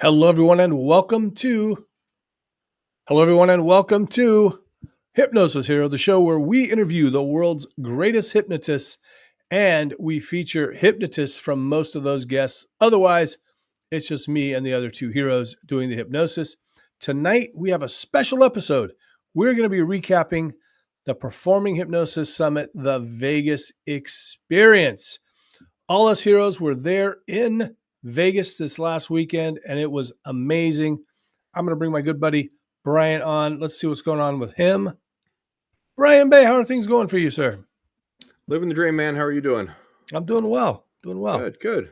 Hello, everyone, and welcome to Hypnosis Hero, the show where we interview the world's greatest hypnotists, and we feature hypnotists from most of those guests. Otherwise, it's just me and the other two heroes doing the hypnosis. Tonight, we have a special episode. We're going to be recapping the Performing Hypnosis Summit, the Vegas experience. All us heroes were there in Vegas this last weekend, and it was amazing. I'm going to bring my good buddy Brian on. Let's see what's going on with him. Brian Bay, how are things going for you, sir? Living the dream, man. How are you doing? I'm doing well. Doing well. Good.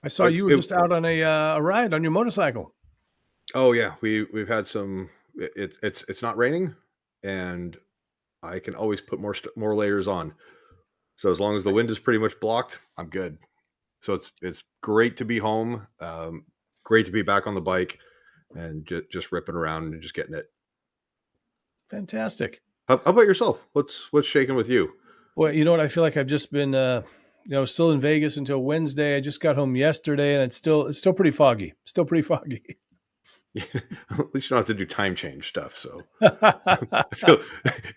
I saw you were just out on a ride on your motorcycle. Oh yeah, we've had some. It's not raining, and I can always put more layers on. So as long as the wind is pretty much blocked, I'm good. So it's great to be home. Great to be back on the bike and just ripping around and just getting it. Fantastic. How about yourself? What's shaking with you? Well, you know what? I feel like I've just been, still in Vegas until Wednesday. I just got home yesterday, and it's still pretty foggy. Yeah, at least you don't have to do time change stuff. So I feel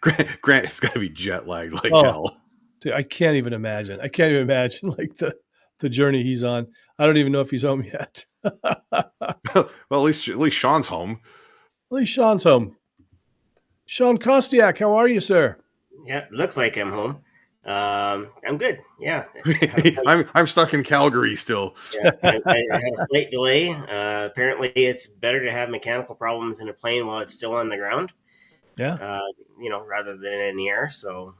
Grant has got to be jet lagged like hell. Dude, I can't even imagine like the journey he's on. I don't even know if he's home yet. Well, at least Sean's home. At least Sean's home. Sean Kostiak, how are you, sir? Yeah, looks like I'm home. I'm good. Yeah, I'm stuck in Calgary still. Yeah, I had a flight delay. Apparently, it's better to have mechanical problems in a plane while it's still on the ground. Yeah. Rather than in the air. So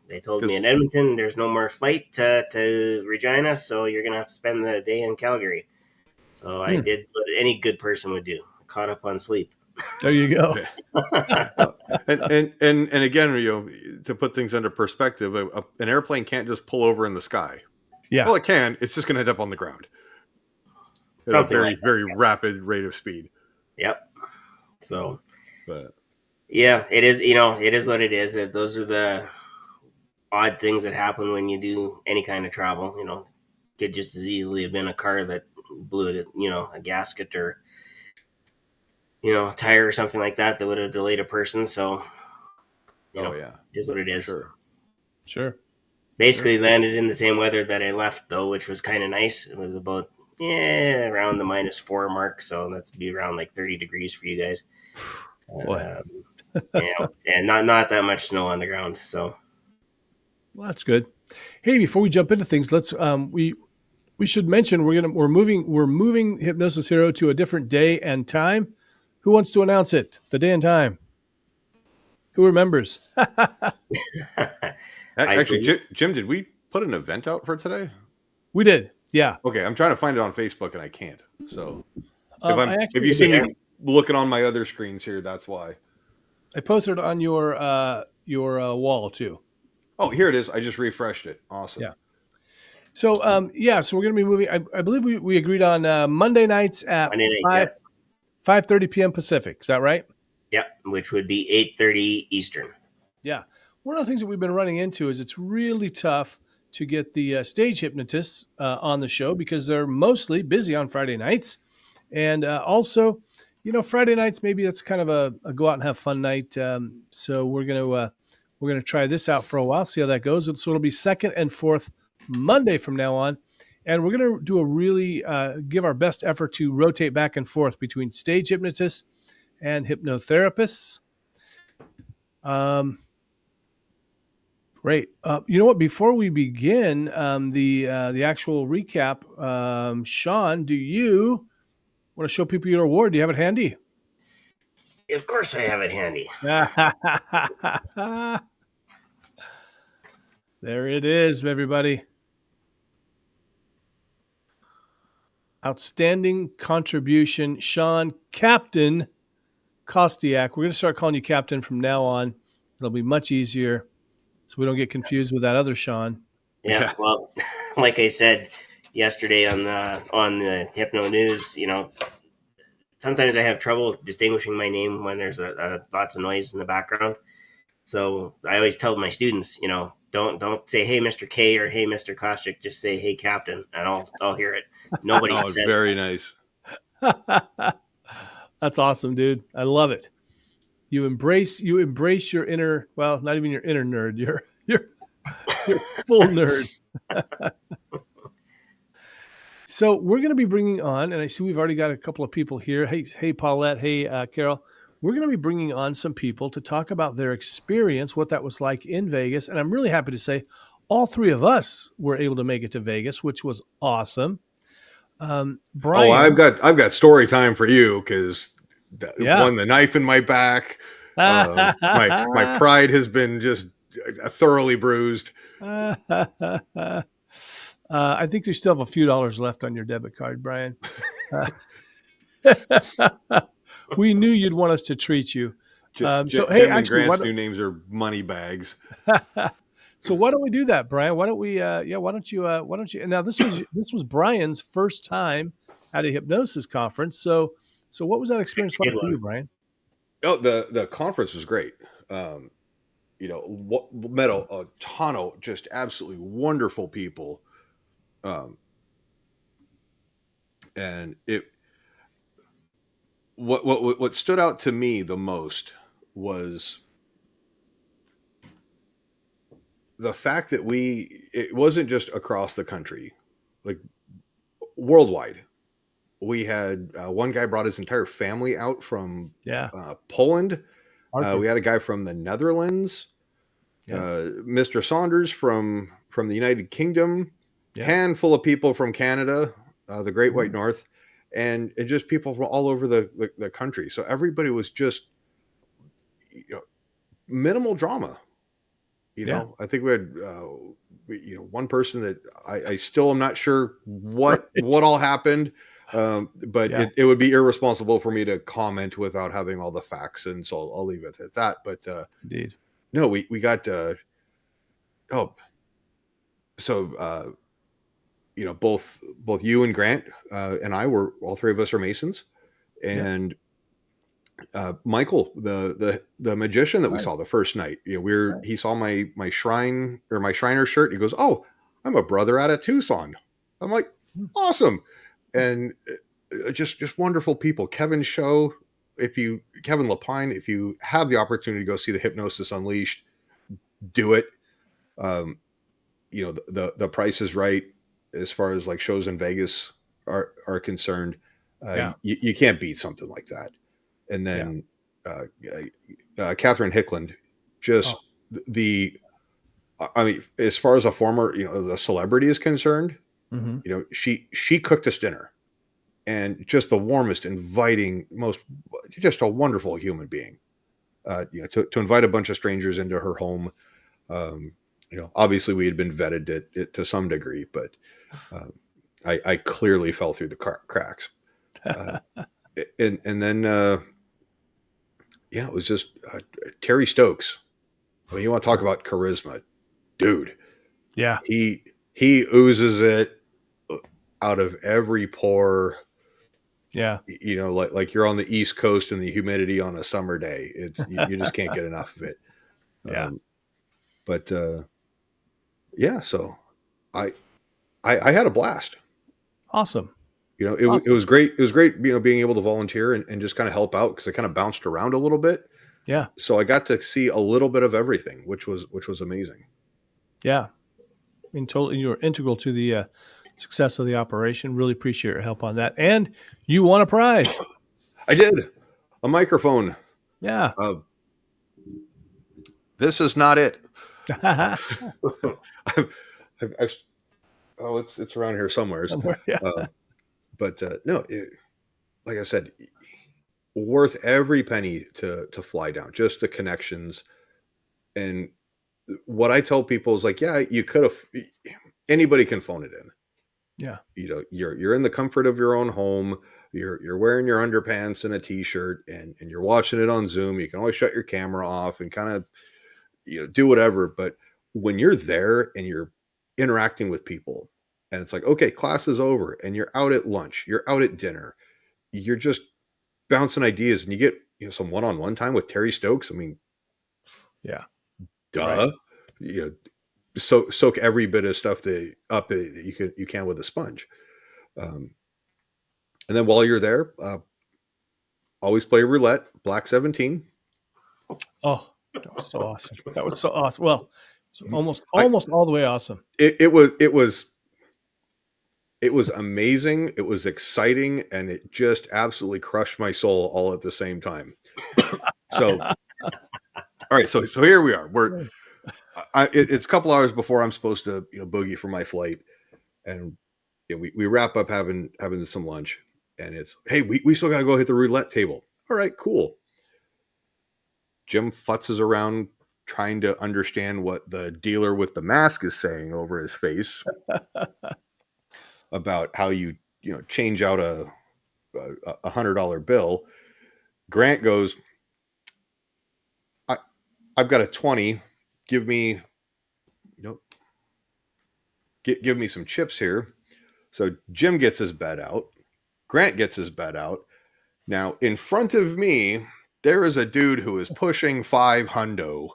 they told me in Edmonton there's no more flight to Regina, so you're gonna have to spend the day in Calgary. So I did what any good person would do. I caught up on sleep. There you go. and again, to put things into perspective, an airplane can't just pull over in the sky. Yeah. Well, it can. It's just going to end up on the ground at a very, very rapid rate of speed. Yep. So, yeah, it is. It is what it is. Those are the odd things that happen when you do any kind of travel. Could just as easily have been a car that blew a gasket or tire or something like that would have delayed a person. So, is what it is. Sure. Basically landed in the same weather that I left, though, which was kind of nice. It was about around the -4 mark, so that's be around like 30 degrees for you guys. And not that much snow on the ground. So, well, that's good. Hey, before we jump into things, let's we should mention we're moving Hypnosis Hero to a different day and time. Who wants to announce it? The day and time. Who remembers? Actually, Jim, did we put an event out for today? We did. Yeah. Okay, I'm trying to find it on Facebook and I can't. So if you see me looking on my other screens here, that's why. I posted it on your wall too. Oh, here it is. I just refreshed it. Awesome. Yeah. So so we're going to be moving. I believe we agreed on Monday nights at 5:30 p.m. Pacific. Is that right? Yep, which would be 8:30 Eastern. Yeah. One of the things that we've been running into is it's really tough to get the stage hypnotists on the show because they're mostly busy on Friday nights. And also, Friday nights, maybe that's kind of a go out and have fun night. So we're going to try this out for a while, see how that goes. So it'll be second and fourth Monday from now on. And we're going to do give our best effort to rotate back and forth between stage hypnotists and hypnotherapists. Great. You know what? Before we begin the actual recap, Sean, do you want to show people your award? Do you have it handy? Of course I have it handy. There it is, everybody. Outstanding contribution, Sean Captain Kostiak. We're going to start calling you Captain from now on. It'll be much easier so we don't get confused with that other Sean. Yeah, well, like I said yesterday on the Hypno News, sometimes I have trouble distinguishing my name when there's lots of noise in the background. So I always tell my students, don't say, hey, Mr. K or hey, Mr. Kostiak, just say, hey, Captain, and I'll hear it. Nobody said very nice. That's awesome, dude. I love it. You embrace your inner, well, not even your inner nerd. You're full nerd. So we're going to be bringing on, and I see we've already got a couple of people here. Hey, Paulette. Hey, Carol. We're going to be bringing on some people to talk about their experience, what that was like in Vegas. And I'm really happy to say all three of us were able to make it to Vegas, which was awesome. Oh, Brian. I've got story time for you because Yeah. one, the knife in my back. My pride has been just thoroughly bruised. I think you still have a few dollars left on your debit card, Brian. We knew you'd want us to treat you. So, hey, Jim and actually, Grant's new names are money bags. so why don't we do that, Brian? Why don't we? Why don't you? Now, this was Brian's first time at a hypnosis conference. So what was that experience like for you, Brian? Oh, the conference was great. Met a ton of just absolutely wonderful people. And what stood out to me the most was the fact that it wasn't just across the country, like worldwide. We had one guy brought his entire family out from Poland. We had a guy from the Netherlands, Mr. Saunders from the United Kingdom, handful of people from Canada, the Great White North, and just people from all over the country. So everybody was just, minimal drama. I think we had, one person that I still am not sure what all happened. But it would be irresponsible for me to comment without having all the facts. And so I'll leave it at that. But indeed, no, we got, both you and Grant and I all three of us are Masons. And Michael, the magician that we saw the first night, he saw my shrine or my Shriner shirt. He goes, "Oh, I'm a brother out of Tucson." I'm like, "Awesome." And just wonderful people. Kevin Show, Kevin Lapine, if you have the opportunity to go see the Hypnosis Unleashed, do it. The price is right as far as like shows in Vegas are concerned. You can't beat something like that. And then Catherine Hickland, as far as a former, the celebrity is concerned, she cooked us dinner, and just the warmest, inviting, just a wonderful human being. To invite a bunch of strangers into her home. Obviously we had been vetted to some degree, but I clearly fell through the cracks. And then, it was just Terry Stokes. I mean, you want to talk about charisma, dude. Yeah. He oozes it out of every pore. Yeah. Like you're on the East Coast in the humidity on a summer day. You just can't get enough of it. So I had a blast. Awesome. It was great. It was great, being able to volunteer and just kind of help out, because I kind of bounced around a little bit. Yeah. So I got to see a little bit of everything, which was amazing. Yeah. You were integral to the success of the operation. Really appreciate your help on that. And you won a prize. I did. A microphone. Yeah. This is not it. It's around here somewhere. No, like I said, worth every penny to fly down. Just the connections. And what I tell people is like, you could have. Anybody can phone it in. Yeah. You're in the comfort of your own home. You're wearing your underpants and a t-shirt, and you're watching it on Zoom. You can always shut your camera off and kind of, do whatever. But when you're there and you're interacting with people, and it's like, okay, class is over, and you're out at lunch, you're out at dinner, you're just bouncing ideas, and you get some one-on-one time with Terry Stokes. I mean, duh. Right. Soak every bit of stuff that you can with a sponge. And then while you're there, always play roulette, black 17. Oh, that was so awesome. That was so awesome. Well, it's almost I- all the way awesome. It was amazing. It was exciting, and it just absolutely crushed my soul all at the same time. So, all right. So here we are. It's a couple hours before I'm supposed to, boogie for my flight, and we wrap up having some lunch, and it's, hey, we still got to go hit the roulette table. All right, cool. Jim futzes around trying to understand what the dealer with the mask is saying over his face about how you change out a $100 bill. Grant goes, I've got a 20. Give me, give me some chips here. So Jim gets his bet out. Grant gets his bet out. Now, in front of me, there is a dude who is pushing 500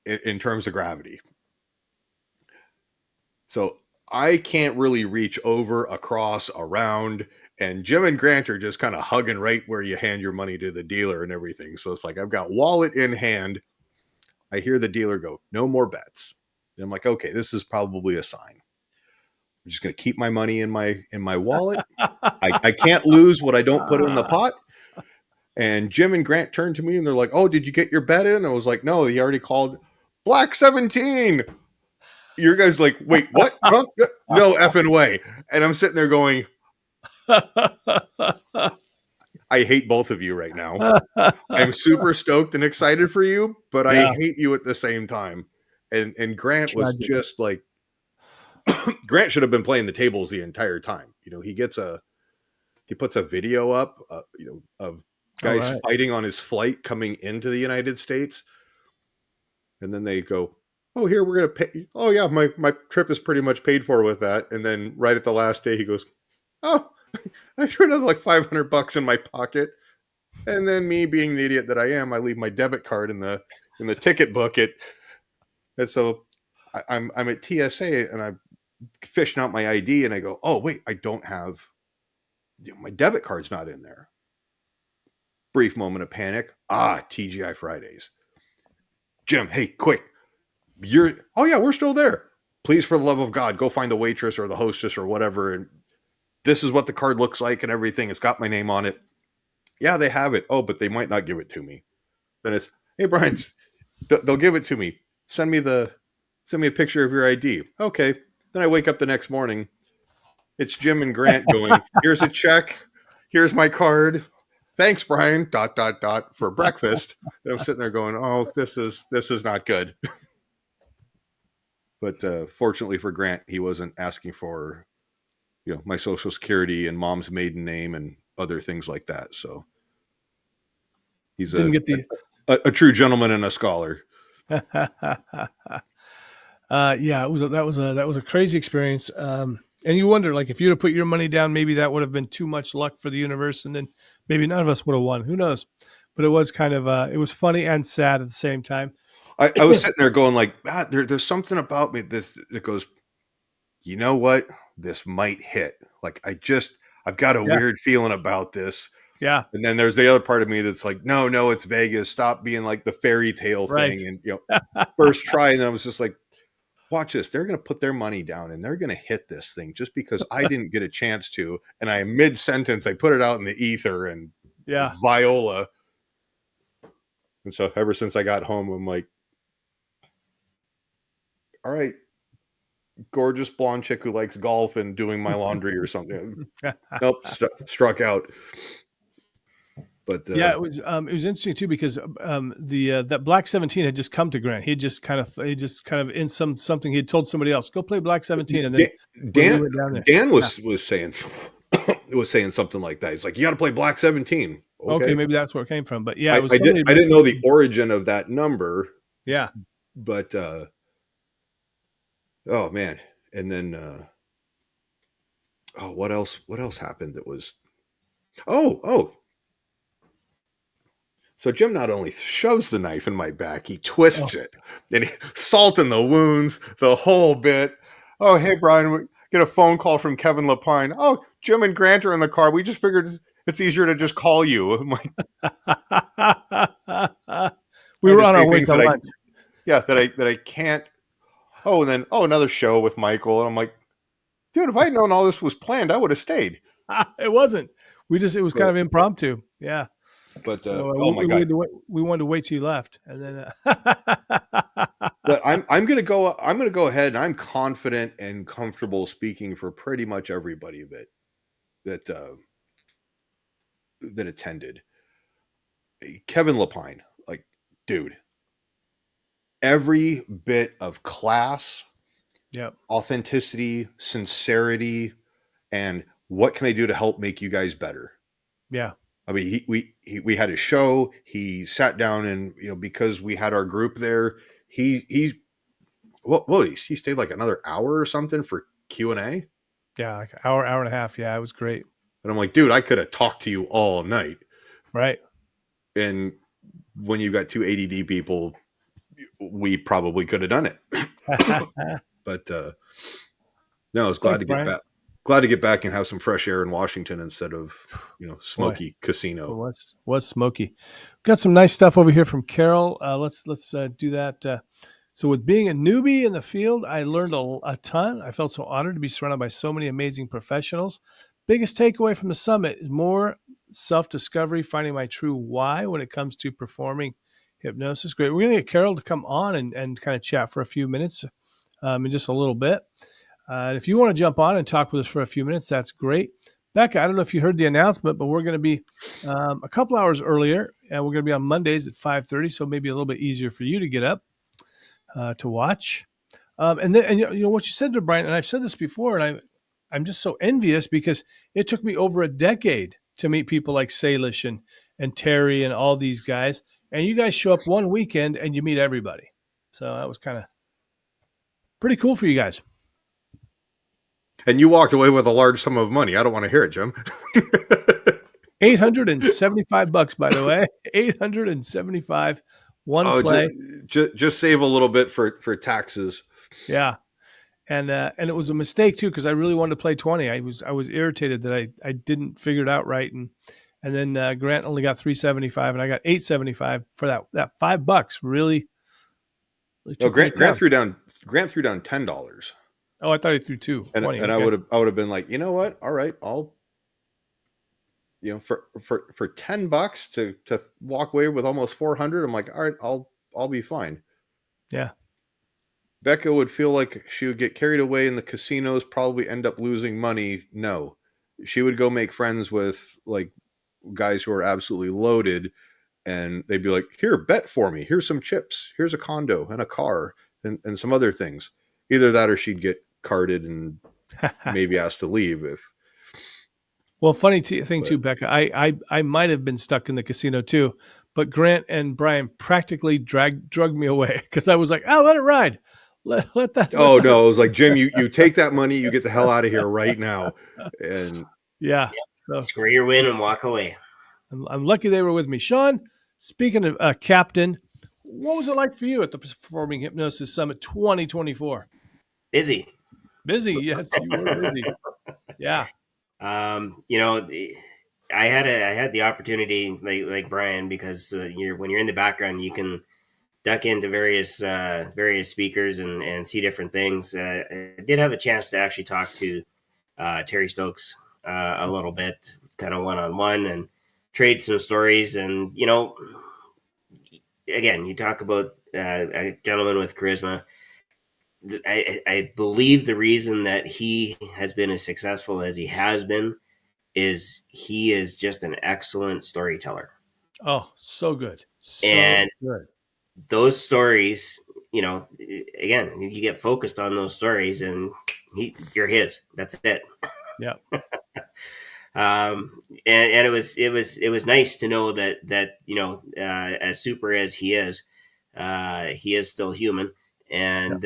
in terms of gravity. So I can't really reach over, across, around. And Jim and Grant are just kind of hugging right where you hand your money to the dealer and everything. So it's like, I've got wallet in hand. I hear the dealer go, no more bets. And I'm like, okay, this is probably a sign. I'm just going to keep my money in my wallet. I can't lose what I don't put in the pot. And Jim and Grant turned to me and they're like, oh, did you get your bet in? I was like, no, he already called black 17. Your guys like, wait, what? Huh? No effing way. And I'm sitting there going, I hate both of you right now. I'm super stoked and excited for you, but I hate you at the same time. And Grant was just like, Grant should have been playing the tables the entire time. He puts a video up, of guys fighting on his flight coming into the United States. And then they go, oh, here, we're going to pay. Oh yeah, my trip is pretty much paid for with that. And then right at the last day, he goes, oh, I threw another like $500 in my pocket. And then me being the idiot that I am, I leave my debit card in the ticket book. And so I'm at TSA and I'm fishing out my ID and I go, oh wait, I don't have, my debit card's not in there. Brief moment of panic. TGI Fridays. Jim, hey, quick. Oh yeah, we're still there. Please, for the love of God, go find the waitress or the hostess or whatever. And this is what the card looks like and everything. It's got my name on it. Yeah, they have it. Oh, but they might not give it to me. Then it's, hey, Brian, they'll give it to me. Send me a picture of your ID. Okay. Then I wake up the next morning. It's Jim and Grant going, here's a check. Here's my card. Thanks, Brian, ... for breakfast. And I'm sitting there going, oh, this is not good. But fortunately for Grant, he wasn't asking for, my social security and mom's maiden name and other things like that. So he's a true gentleman and a scholar. That was a crazy experience. And you wonder, like, if you'd have put your money down, maybe that would have been too much luck for the universe, and then maybe none of us would have won. Who knows? But it was kind of it was funny and sad at the same time. I was sitting there going like, there's something about me that goes, you know what? This might hit. Like I've got a weird feeling about this. Yeah. And then there's the other part of me that's like, no, it's Vegas. Stop being like the fairy tale thing. And first try. And I was just like, watch this. They're going to put their money down and they're going to hit this thing just because I didn't get a chance to. And I mid-sentence, I put it out in the ether and viola. And so ever since I got home, I'm like, all right, gorgeous blonde chick who likes golf and doing my laundry or something. Nope, struck out. But it was interesting too because that Black 17 had just come to Grant. He just kind of in something he had told somebody else, go play Black 17, and then Dan was saying something like that. He's like, you got to play Black 17. Okay, maybe that's where it came from. But yeah, I didn't know the origin of that number. Yeah, but oh man, and then what else happened? That was So Jim not only shoves the knife in my back, he twists it. And salt in the wounds, the whole bit. Oh, hey, Brian, get a phone call from Kevin Lapine. Oh, Jim and Grant are in the car. We just figured it's easier to just call you. I'm like, We I were just on say our way things to lunch. that I can't. Oh, and then another show with Michael, and I'm like, dude, if I'd known all this was planned, I would have stayed. It wasn't. It was kind But of impromptu. Yeah. but So oh my god. we wanted to wait till you left, and then. But I'm gonna go ahead, and I'm confident and comfortable speaking for pretty much everybody that that attended. Kevin Lapine, like, dude, every bit of class, Yep. authenticity, sincerity, and what can I do to help make you guys better? Yeah. I mean, we had a show. He sat down, and because we had our group there, he he stayed like another hour or something for Q&A. Yeah. Like hour and a half. Yeah. It was great. And I'm like, dude, I could have talked to you all night. Right. And when you've got two ADD people, we probably could have done it. But no, I was glad Thanks, to get Brian. back. Glad to get back and have some fresh air in Washington instead of smoky Boy, casino. it was smoky. Got some nice stuff over here from Carol. Let's do that. So with being a newbie in the field, I learned a ton. I felt so honored to be surrounded by so many amazing professionals. Biggest takeaway from the summit is more self-discovery, finding my true why when it comes to performing hypnosis. Great. We're going to get Carol to come on and kind of chat for a few minutes in just a little bit. If you want to jump on and talk with us for a few minutes, that's great. Becca, I don't know if you heard the announcement, but we're going to be a couple hours earlier, and we're going to be on Mondays at 5:30, so maybe a little bit easier for you to get up to watch. And what you said to Brian, and I've said this before, and I'm just so envious because it took me over a decade to meet people like Salish and Terry and all these guys, and you guys show up one weekend and you meet everybody. So that was kind of pretty cool for you guys. And you walked away with a large sum of money. I don't want to hear it, Jim. $875, by the way. $875 one play. Just save a little bit for taxes. Yeah. And it was a mistake too, because I really wanted to play 20. I was irritated that I didn't figure it out right. And then Grant only got 375 and I got 875 for that $5 really took Grant threw down $10. Oh, I thought he threw 2. And 20. And okay. I would have been like, you know what? All right, I'll for $10 to walk away with almost 400. I'm like, all right, I'll be fine. Yeah. Becca would feel like she would get carried away in the casinos, probably end up losing money. No, she would go make friends with like guys who are absolutely loaded, and they'd be like, here, bet for me. Here's some chips. Here's a condo and a car and some other things. Either that or she'd get carded and maybe asked to leave. Well, funny thing too, Becca, I might have been stuck in the casino too, but Grant and Brian practically drugged me away because I was like, oh, let it ride. Let that. No, it was like, Jim, you take that money, you get the hell out of here right now. And yeah. So score your win and walk away. I'm lucky they were with me. Sean, speaking of Captain, what was it like for you at the Performing Hypnosis Summit 2024? Busy. Yes, you were busy. Yeah. I had the opportunity like Brian, because when you're in the background, you can duck into various speakers and see different things. I did have a chance to actually talk to Terry Stokes a little bit, kind of one-on-one, and trade some stories. And again, you talk about a gentleman with charisma. I believe the reason that he has been as successful as he has been is he is just an excellent storyteller. Oh, so good. And good. Those stories, again, you get focused on those stories and you're his. That's it. Yeah. And it was nice to know that as super as he is still human, and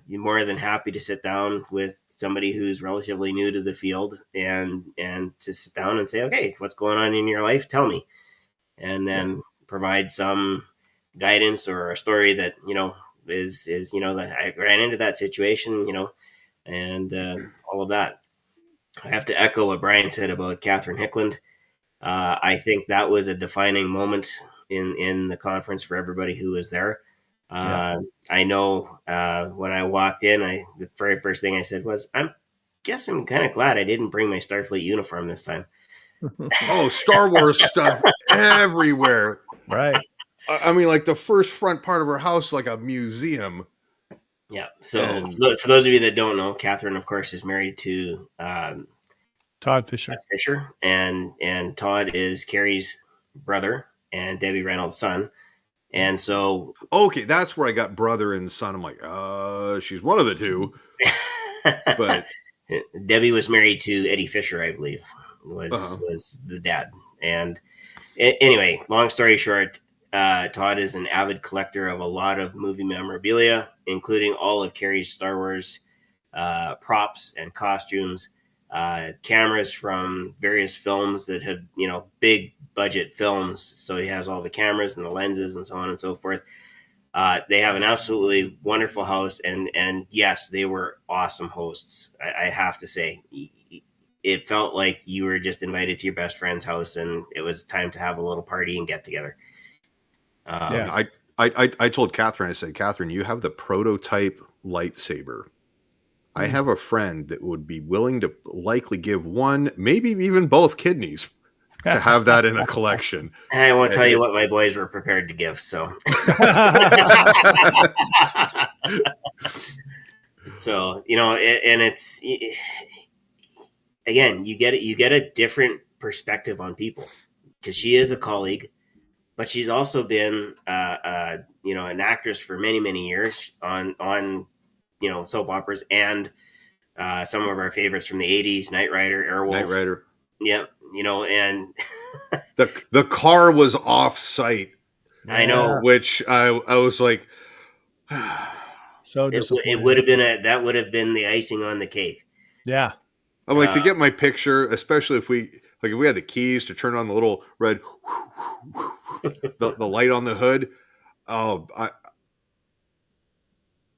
you're more than happy to sit down with somebody who's relatively new to the field and to sit down and say, okay, what's going on in your life? Tell me. And then provide some guidance or a story that, is that I ran into that situation, and all of that. I have to echo what Brian said about Catherine Hickland. I think that was a defining moment in the conference for everybody who was there. I know when I walked in, the very first thing I said was, I'm kind of glad I didn't bring my Starfleet uniform this time. Oh, Star Wars stuff everywhere. Right. I mean, like the first front part of her house, like a museum. Yeah. So for those of you that don't know, Catherine, of course, is married to Todd Fisher. And Todd is Carrie's brother and Debbie Reynolds' son. And so, okay, that's where I got brother and son. I'm like, she's one of the two. But Debbie was married to Eddie Fisher, I believe, was the dad. And anyway, long story short, Todd is an avid collector of a lot of movie memorabilia, including all of Carrie's Star Wars props and costumes, cameras from various films that have, big budget films. So he has all the cameras and the lenses and so on and so forth. They have an absolutely wonderful house, and yes, they were awesome hosts. I have to say, it felt like you were just invited to your best friend's house, and it was time to have a little party and get together. I told Catherine, I said, Catherine, you have the prototype lightsaber. I have a friend that would be willing to likely give one, maybe even both kidneys to have that in a collection. I won't tell you what my boys were prepared to give. So, so and it's again, you get a different perspective on people, because she is a colleague, but she's also been an actress for many, many years on soap operas, and some of our favorites from the 80s, Knight Rider, Airwolf. Knight Rider. Yep. And the car was off site. I know, which I was like, so disappointed. It would have been the icing on the cake. Yeah. I'm like, to get my picture, especially if we had the keys to turn on the little red the light on the hood. Oh,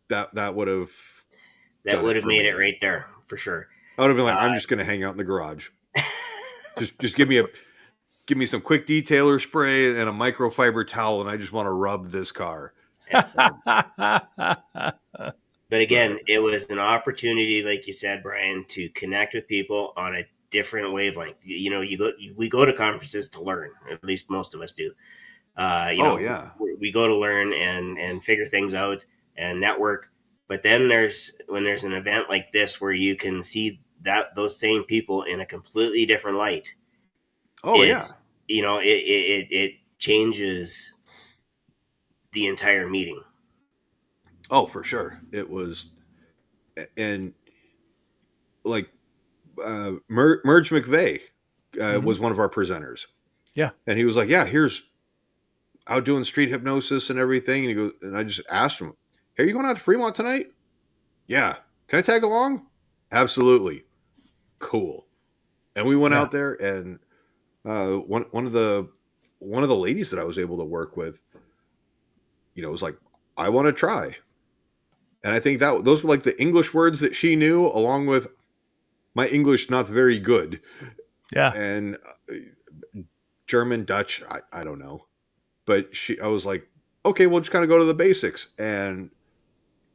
that would have made it right there for sure. I would have been like, I'm just going to hang out in the garage. just give me some quick detailer spray and a microfiber towel, and I just want to rub this car. But again, it was an opportunity, like you said, Brian, to connect with people on a different wavelength. We go to conferences to learn. At least most of us do. We go to learn and figure things out and network. But then when there's an event like this where you can see those same people in a completely different light. It changes the entire meeting. Oh, for sure. It was, and like Merge McVeigh was one of our presenters. Yeah. And he was like, yeah, here's out doing street hypnosis and everything. And he goes, and I just asked him, hey, are you going out to Fremont tonight? Yeah. Can I tag along? Absolutely. Cool. And we went out there, and one of the ladies that I was able to work with, was like, I want to try. And I think that those were like the English words that she knew, along with my English not very good. Yeah. And German, Dutch, I don't know. But I was like, okay, we'll just kind of go to the basics. And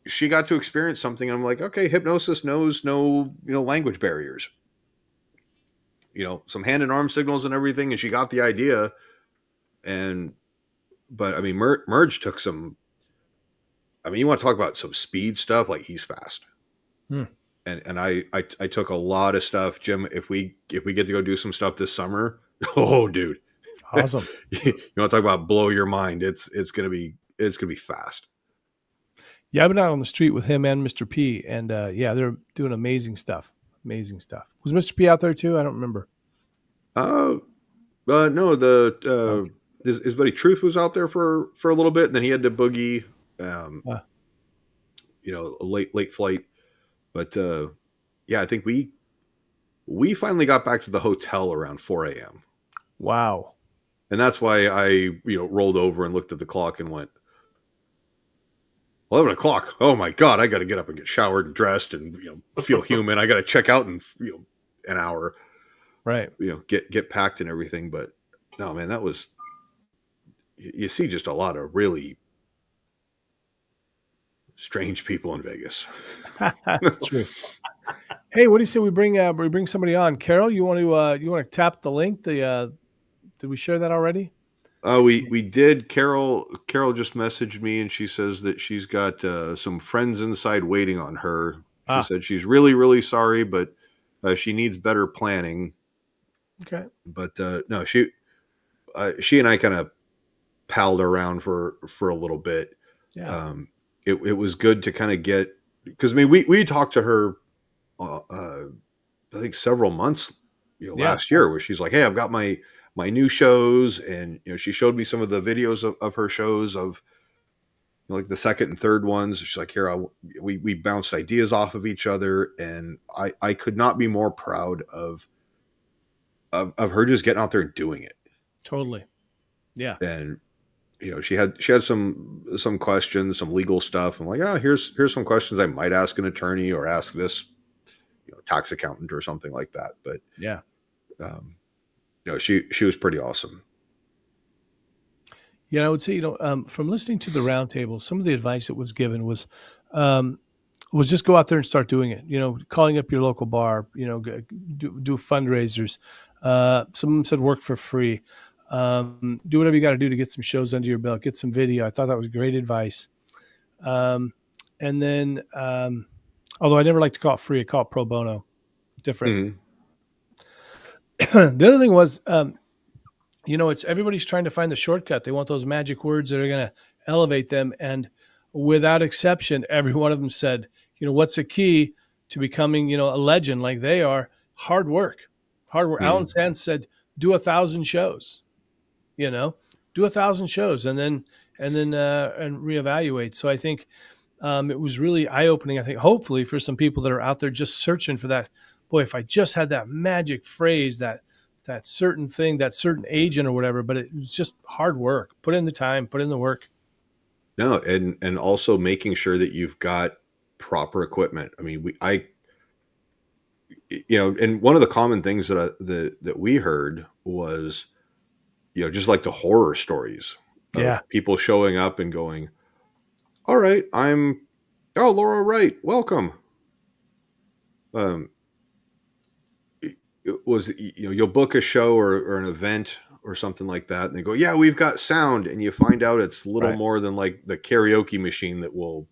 she got to experience something. I'm like, okay, hypnosis knows no, language barriers. Some hand and arm signals and everything. And she got the idea. But I mean, Merge took some, you want to talk about some speed stuff, like he's fast. And I took a lot of stuff, Jim. If we get to go do some stuff this summer, oh dude, awesome. You want to talk about blow your mind? It's gonna be fast. Yeah, I've been out on the street with him and Mr. P, and they're doing amazing stuff. Amazing stuff. Was Mr. P out there too? I don't remember. No, his buddy Truth was out there for a little bit, and then he had to boogie, a late flight. But I think we finally got back to the hotel around 4 a.m. Wow. And that's why I rolled over and looked at the clock and went, 11 o'clock. Oh my God, I got to get up and get showered and dressed and, feel human. I got to check out in, an hour, Right. Get packed and everything. But no, man, that was, you see just a lot of really strange people in Vegas. That's true. Hey, what do you say we bring somebody on? Carol, you want to tap the link? Did we share that already? We did. Carol just messaged me and she says that she's got some friends inside waiting on her. She said she's really, really sorry, but she needs better planning. Okay. But no, she and I kind of palled around for a little bit. Yeah. It was good to kind of get, because I mean we talked to her I think several months last year, where she's like, hey, I've got my new shows, and she showed me some of the videos of her shows, of like the second and third ones. She's like, here, we bounced ideas off of each other, and I could not be more proud of her just getting out there and doing it. Totally. Yeah. And she had some questions, some legal stuff. I'm like, oh, here's some questions I might ask an attorney or ask this tax accountant or something like that. But yeah, she was pretty awesome. Yeah, I would say, from listening to the roundtable, some of the advice that was given was just go out there and start doing it. Calling up your local bar, do fundraisers. Some of them said work for free. Do whatever you got to do to get some shows under your belt, get some video. I thought that was great advice. And then, although I never like to call it free, I call it pro bono. Different. Mm-hmm. The other thing was, it's everybody's trying to find the shortcut. They want those magic words that are going to elevate them. And without exception, every one of them said, what's the key to becoming, a legend like they are? Hard work. Mm-hmm. Alan Sands said, do 1,000 shows, do 1,000 shows and then reevaluate. So I think it was really eye-opening, I think, hopefully for some people that are out there just searching for that. Boy, if I just had that magic phrase, that certain thing, that certain agent or whatever, but it was just hard work. Put in the time, put in the work. No, and also making sure that you've got proper equipment. I mean, and one of the common things that we heard was, just like the horror stories of people showing up and going, all right, Laura Wright, welcome. It was, you'll book a show or an event or something like that, and they go, yeah, we've got sound, and you find out it's little more than like the karaoke machine that will,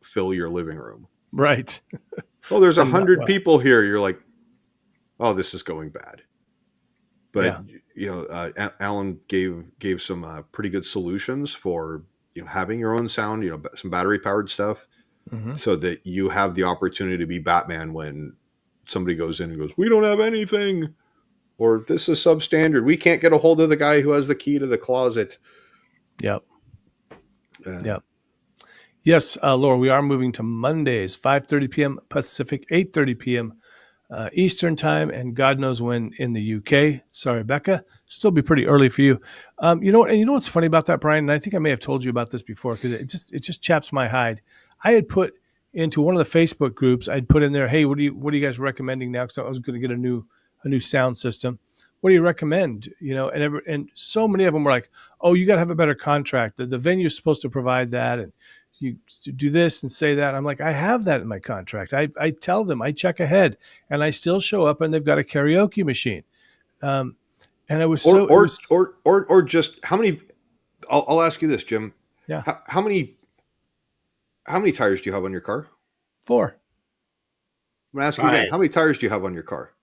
fill your living room. Right. Oh, there's 100 people here. You're like, oh, this is going bad. But Alan gave some pretty good solutions for having your own sound, some battery powered stuff, mm-hmm. so that you have the opportunity to be Batman when somebody goes in and goes, we don't have anything, or this is substandard. We can't get a hold of the guy who has the key to the closet. Yep. Yep. Yes, Laura, we are moving to Mondays, 5:30 p.m. Pacific, 8:30 p.m. Eastern time, and God knows when in the UK. Sorry, Becca. Still be pretty early for you. You know what's funny about that, Brian? And I think I may have told you about this before, because it just chaps my hide. I had put into one of the Facebook groups, I'd put in there, hey, what are you guys recommending now? Because I was going to get a new sound system. What do you recommend? And so many of them were like, oh, you got to have a better contract. The venue's supposed to provide that, and you do this and say that. I'm like, I have that in my contract. I tell them, I check ahead, and I still show up, and they've got a karaoke machine. And I was or just how many? I'll ask you this, Jim. Yeah. How many tires do you have on your car? 4. I'm going to ask you again. How many tires do you have on your car?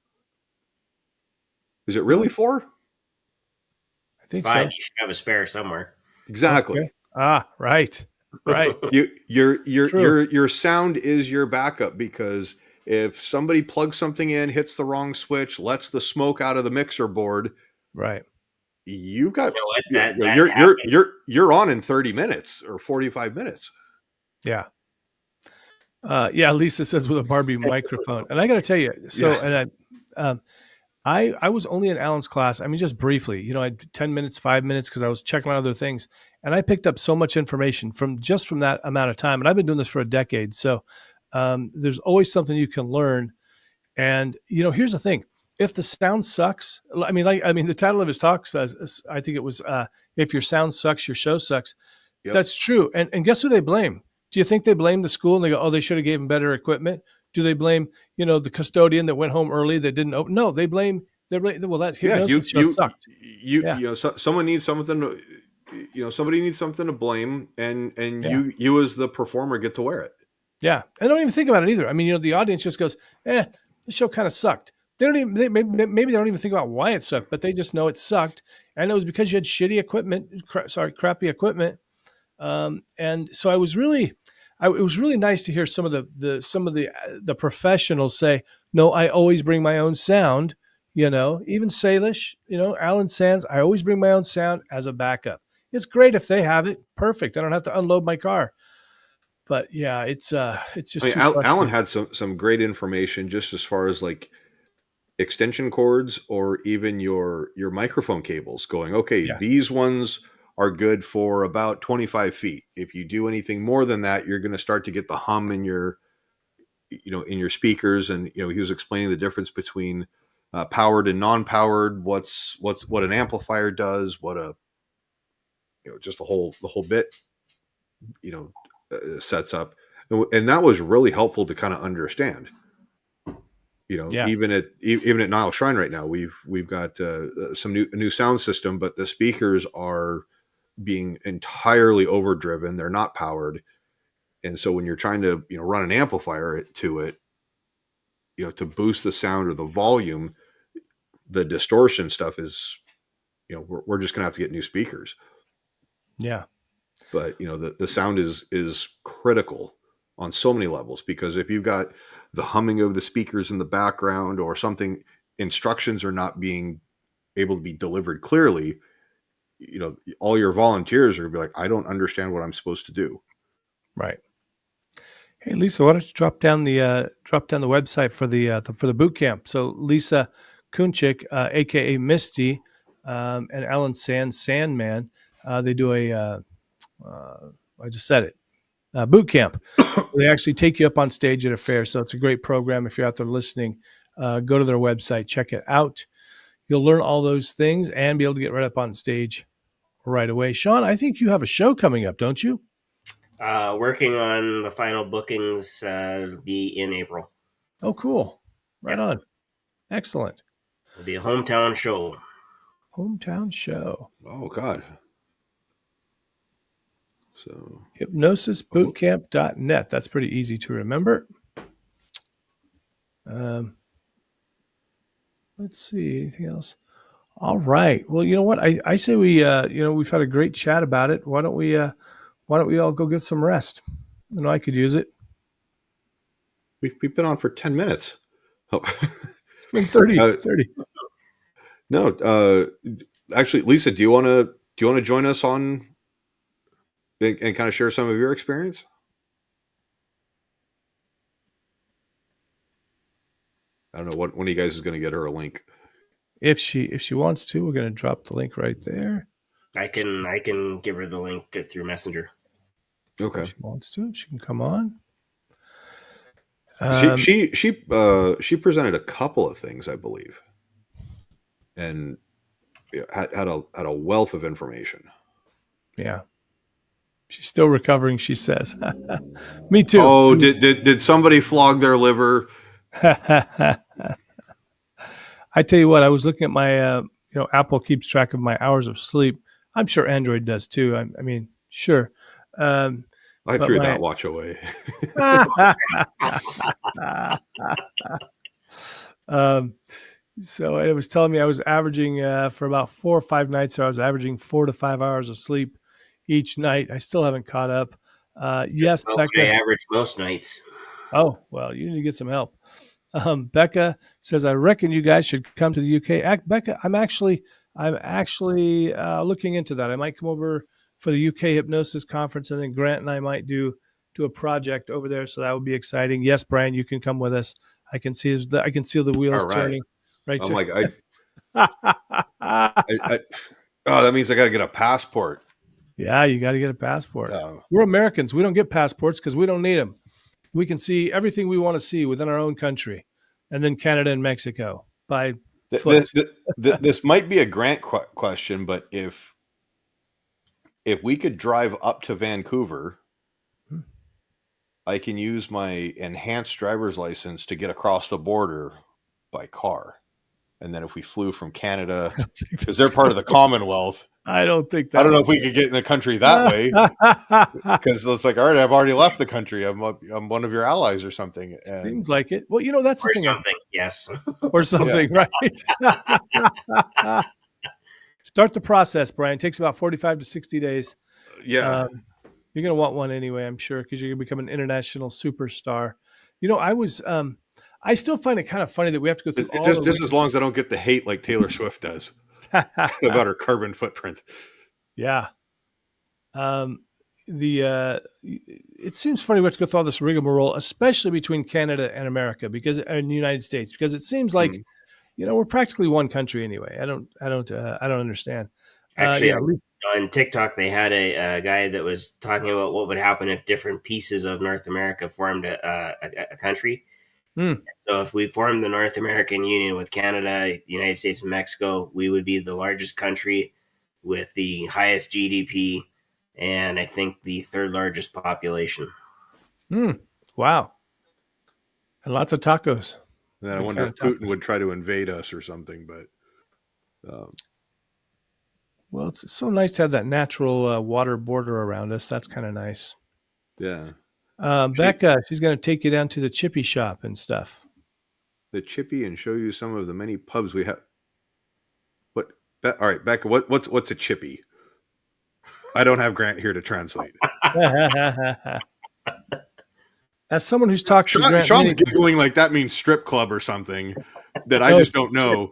Is it really 4? I think 5. so. You should have a spare somewhere. Exactly. Right. Your sound is your backup, because if somebody plugs something in, hits the wrong switch, lets the smoke out of the mixer board, right, you've got you're on in 30 minutes or 45 minutes. Yeah. Lisa says with a Barbie microphone. And I got to tell you, and I was only in Alan's class. I mean, just briefly, I had 10 minutes, 5 minutes, because I was checking out other things. And I picked up so much information from that amount of time. And I've been doing this for a decade. So there's always something you can learn. And, here's the thing. If the sound sucks, the title of his talk says, I think it was, if your sound sucks, your show sucks. Yep. That's true. And guess who they blame? Do you think they blame the school and they go, oh, they should have gave him better equipment? Do they blame, the custodian that went home early that didn't open? No, they blame, well, that hypnosis show sucked. Someone needs something to, somebody needs something to blame, and you as the performer get to wear it. Yeah. I don't even think about it either. I mean, the audience just goes, the show kind of sucked. They don't even, maybe they don't even think about why it sucked, but they just know it sucked. And it was because you had shitty equipment, crappy equipment. And so it was really nice to hear some of the professionals say, no, I always bring my own sound, even Salish, Alan Sands, I always bring my own sound as a backup. It's great if they have it. Perfect. I don't have to unload my car. But yeah, it's just. Alan had some great information just as far as like extension cords or even your microphone cables going, okay, these ones are good for about 25 feet. If you do anything more than that, you're going to start to get the hum in your speakers. And, he was explaining the difference between powered and non-powered, what an amplifier does, what just the whole bit, sets up. And that was really helpful to kind of understand. Even at Nile Shrine right now, we've got some new sound system, but the speakers are being entirely overdriven. They're not powered. And so when you're trying to, run an amplifier to it, to boost the sound or the volume, the distortion stuff is, we're just gonna have to get new speakers. Yeah. But, the sound is critical on so many levels, because if you've got the humming of the speakers in the background or something, instructions are not being able to be delivered clearly, all your volunteers are gonna be like, I don't understand what I'm supposed to do. Right. Hey, Lisa, why don't you drop down the website for the boot camp? So Lisa Kunchik, aka Misty, and Alan Sands, Sandman, they do I just said it, boot camp. They actually take you up on stage at a fair. So it's a great program. If you're out there listening, go to their website, check it out. You'll learn all those things and be able to get right up on stage right away. Sean, I think you have a show coming up, don't you? Working on the final bookings, be in April. Oh, cool. Right on. Excellent. It'll be a hometown show. Hometown show. Oh, God. So hypnosisbootcamp.net. That's pretty easy to remember. Let's see. Anything else? All right. Well, you know what? I say we, we've had a great chat about it. Why don't we all go get some rest? I could use it. We've been on for 10 minutes. Oh. It's been 30. No, actually, Lisa, do you want to join us on and kind of share some of your experience? I don't know when one of you guys is going to get her a link. If she wants to, we're going to drop the link right there. I can give her the link through Messenger. Okay. If she wants to, she can come on. She presented a couple of things, I believe, and had a wealth of information. Yeah. She's still recovering, she says. Me too. Oh, did somebody flog their liver? I tell you what, I was looking at my, Apple keeps track of my hours of sleep. I'm sure Android does too. I mean, sure. I threw that watch away. So it was telling me I was averaging for about 4 or 5 nights. So I was averaging 4 to 5 hours of sleep each night. I still haven't caught up. Yes, well, Becca. I average most nights. Oh, well, you need to get some help. Becca says, I reckon you guys should come to the UK. Becca, I'm actually looking into that. I might come over for the UK Hypnosis Conference, and then Grant and I might do a project over there. So that would be exciting. Yes, Brian, you can come with us. I can see the wheels turning. Right. I'm like, that means I got to get a passport. Yeah, you got to get a passport. Uh, We're Americans. We don't get passports because we don't need them. We can see everything we want to see within our own country, and then Canada and Mexico by foot. this might be a Grant question, but if we could drive up to Vancouver, I can use my enhanced driver's license to get across the border by car. And then if we flew from Canada, because they're part of the Commonwealth, I don't think that. I don't know if we could get in the country that way, because it's like, all right, I've already left the country. I'm one of your allies or something. And seems like it. Well, that's the thing. Yes. Or something, right? Start the process, Brian. It takes about 45 to 60 days. Yeah. You're going to want one anyway, I'm sure, because you're going to become an international superstar. I still find it kind of funny that we have to go through all just as long as I don't get the hate like Taylor Swift does about her carbon footprint. Yeah. It seems funny we have to go through all this rigmarole, especially between Canada and America, and the United States, because it seems like we're practically one country anyway. I don't understand. Actually, on TikTok, they had a guy that was talking about what would happen if different pieces of North America formed a country. So if we formed the North American Union with Canada, United States, and Mexico, we would be the largest country with the highest GDP and I think the third largest population. Wow. And lots of tacos. And then I wonder if Putin would try to invade us or something, but well, it's so nice to have that natural water border around us. That's kind of nice. Yeah. Becca, she's going to take you down to the Chippy shop and stuff. The Chippy, and show you some of the many pubs we have. What? All right, Becca, what's a Chippy? I don't have Grant here to translate. As someone who's talked to Grant, Sean's giggling like that means strip club or something that I just don't know.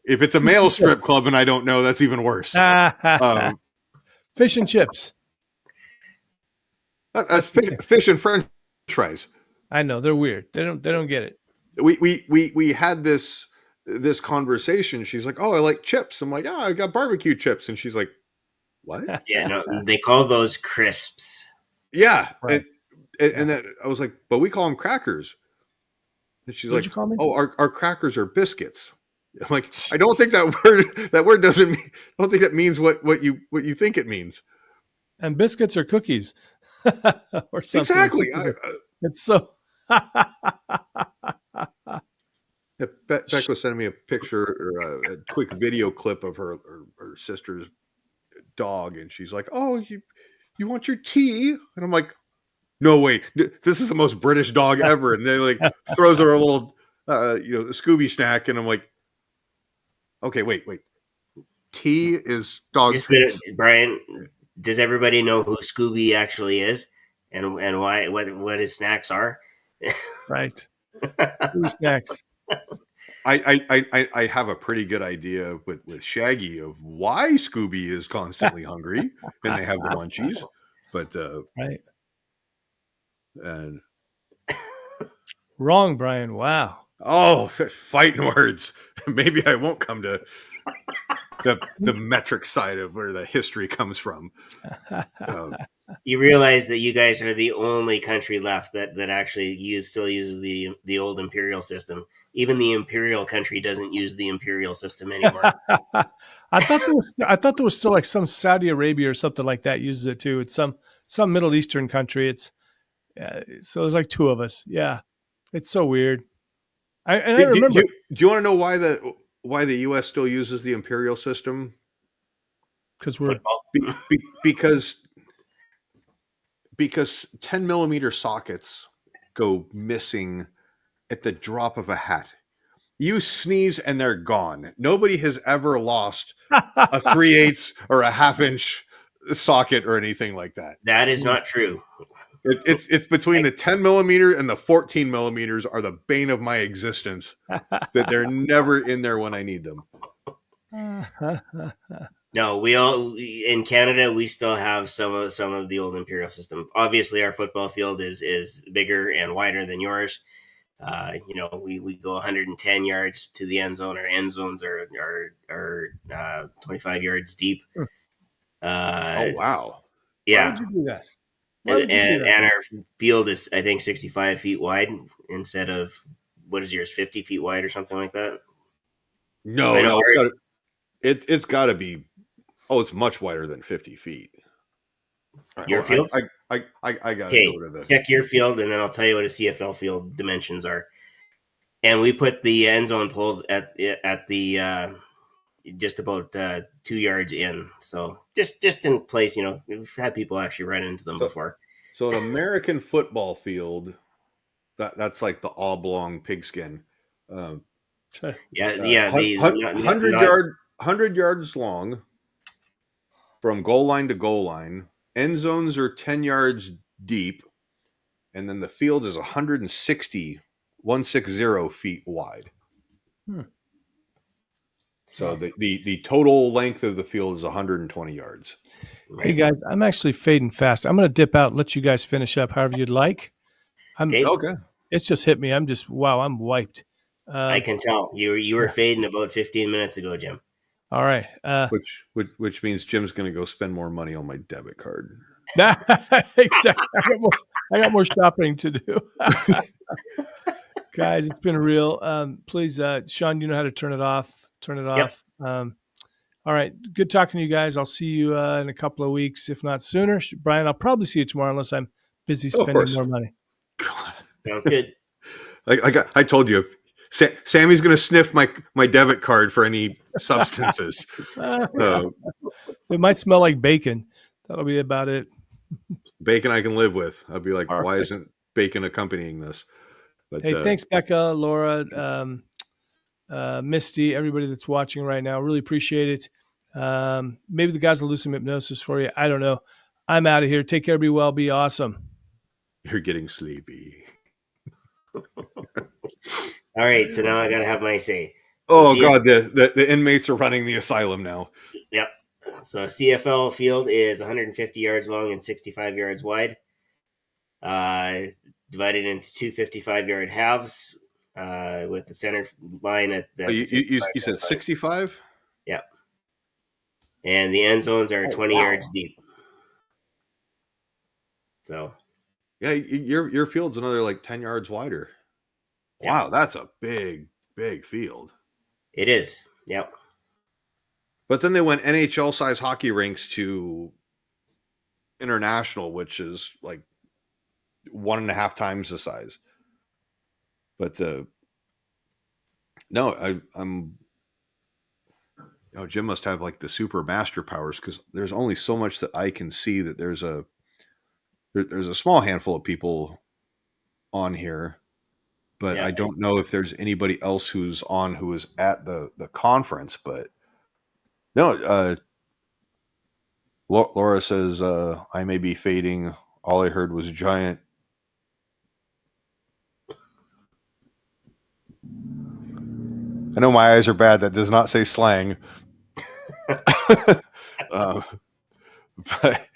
If it's a male strip club and I don't know, that's even worse. Fish and chips. That's fish and French fries. I know, they're weird. They don't get it. We had this conversation. She's like, "Oh, I like chips." I'm like, "Oh, I got barbecue chips," and she's like, "What?" Yeah, no, they call those crisps. Yeah, right. And then I was like, "But we call them crackers." And she's like, "Oh, our crackers are biscuits." I'm like, "I don't think that word doesn't mean. I don't think that means what you think it means." And biscuits are cookies, or something. Exactly. It's so. Beck was sending me a picture or a quick video clip of her sister's dog, and she's like, "Oh, you want your tea?" And I'm like, "No, wait, this is the most British dog ever." And they like throws her a little, Scooby snack, and I'm like, "Okay, wait, tea is dog." Brian, does everybody know who Scooby actually is, and why what his snacks are? Right, Scooby snacks. I have a pretty good idea with Shaggy of why Scooby is constantly hungry and they have the munchies, but right. And wrong, Brian. Wow. Oh, fighting words. Maybe I won't come to the metric side of where the history comes from. You realize that you guys are the only country left that actually still uses the old imperial system. Even the imperial country doesn't use the imperial system anymore. I thought there was still like some Saudi Arabia or something like that uses it too. It's some Middle Eastern country. It's so there's like two of us. Yeah, it's so weird. I remember. Do you want to know why the U.S. still uses the imperial system? Because we're because 10 millimeter sockets go missing at the drop of a hat. You sneeze and they're gone. Nobody has ever lost a 3/8 or a 1/2 inch socket or anything like that. That is not true. It's between the 10 millimeter and the 14 millimeters are the bane of my existence. That they're never in there when I need them. No, in Canada we still have some of the old imperial system. Obviously, our football field is bigger and wider than yours. We go 110 yards to the end zone. Our end zones are 25 yards deep. Uh, wow. Why yeah, would you do that? Why would you do that? and our field is, I think, 65 feet wide instead of, what is yours, 50 feet wide or something like that. I No, know no, our, it's got to be. Oh, it's much wider than 50 feet. All right, your hold on. fields. I got to go Okay, to the. check your field, and then I'll tell you what a CFL field dimensions are. And we put the end zone poles at the just about 2 yards in, so just in place. We've had people actually run into them So, before. so an American football field, that's like the oblong pigskin. Um, Yeah, yeah. The hundred not yard, 100 yards long from goal line to goal line. End zones are 10 yards deep, and then the field is 160 feet wide. Hmm. So Wow. the total length of the field is 120 yards. Hey right. guys, I'm actually fading fast. I'm going to dip out and let you guys finish up however you'd like. I'm. Okay, Okay. It's just hit me. I'm just wow. I'm wiped. I Um, can tell you were fading about 15 minutes ago, Jim. all right. Which means Jim's going to go spend more money on my debit card. Exactly. I got more shopping to do. Guys, it's been real. Please, Sean, you know how to turn it off. Turn it Yep, off. All right. Good talking to you guys. I'll see you in a couple of weeks, if not sooner. Brian, I'll probably see you tomorrow unless I'm busy Oh, of spending course. more money. sounds good. I told you, Sammy's going to sniff my debit card for any substances. Uh, It might smell like bacon. That'll be about it. Bacon I can live with. I'll be like, All why right. isn't bacon accompanying this? But Hey, thanks, Becca, Laura, Misty, everybody that's watching right now. Really appreciate it. Maybe the guys will do some hypnosis for you. I don't know. I'm out of here. Take care. Be well. Be awesome. you're getting sleepy. All right, so now I got to have my say. So Oh CF, God, the inmates are running the asylum now. yep. So CFL field is 150 yards long and 65 yards wide, uh, divided into two 55-yard halves, with the center line at Oh, the you 55-yard said line. 65? Yeah, and the end zones are Oh 20 wow. yards deep. So Yeah, your field's another like 10 yards wider. yeah, Wow, that's a big field. it is. Yep. But then they went NHL size hockey rinks to international, which is like 1.5 times the size. But no, I'm. Oh, Jim must have like the super master powers because there's only so much that I can see. That there's a small handful of people on here, but Yeah. I don't know if there's anybody else who's on who is at the conference. But no, Laura says I may be fading. All I heard was giant. I know my eyes are bad. That does not say slang. uh, but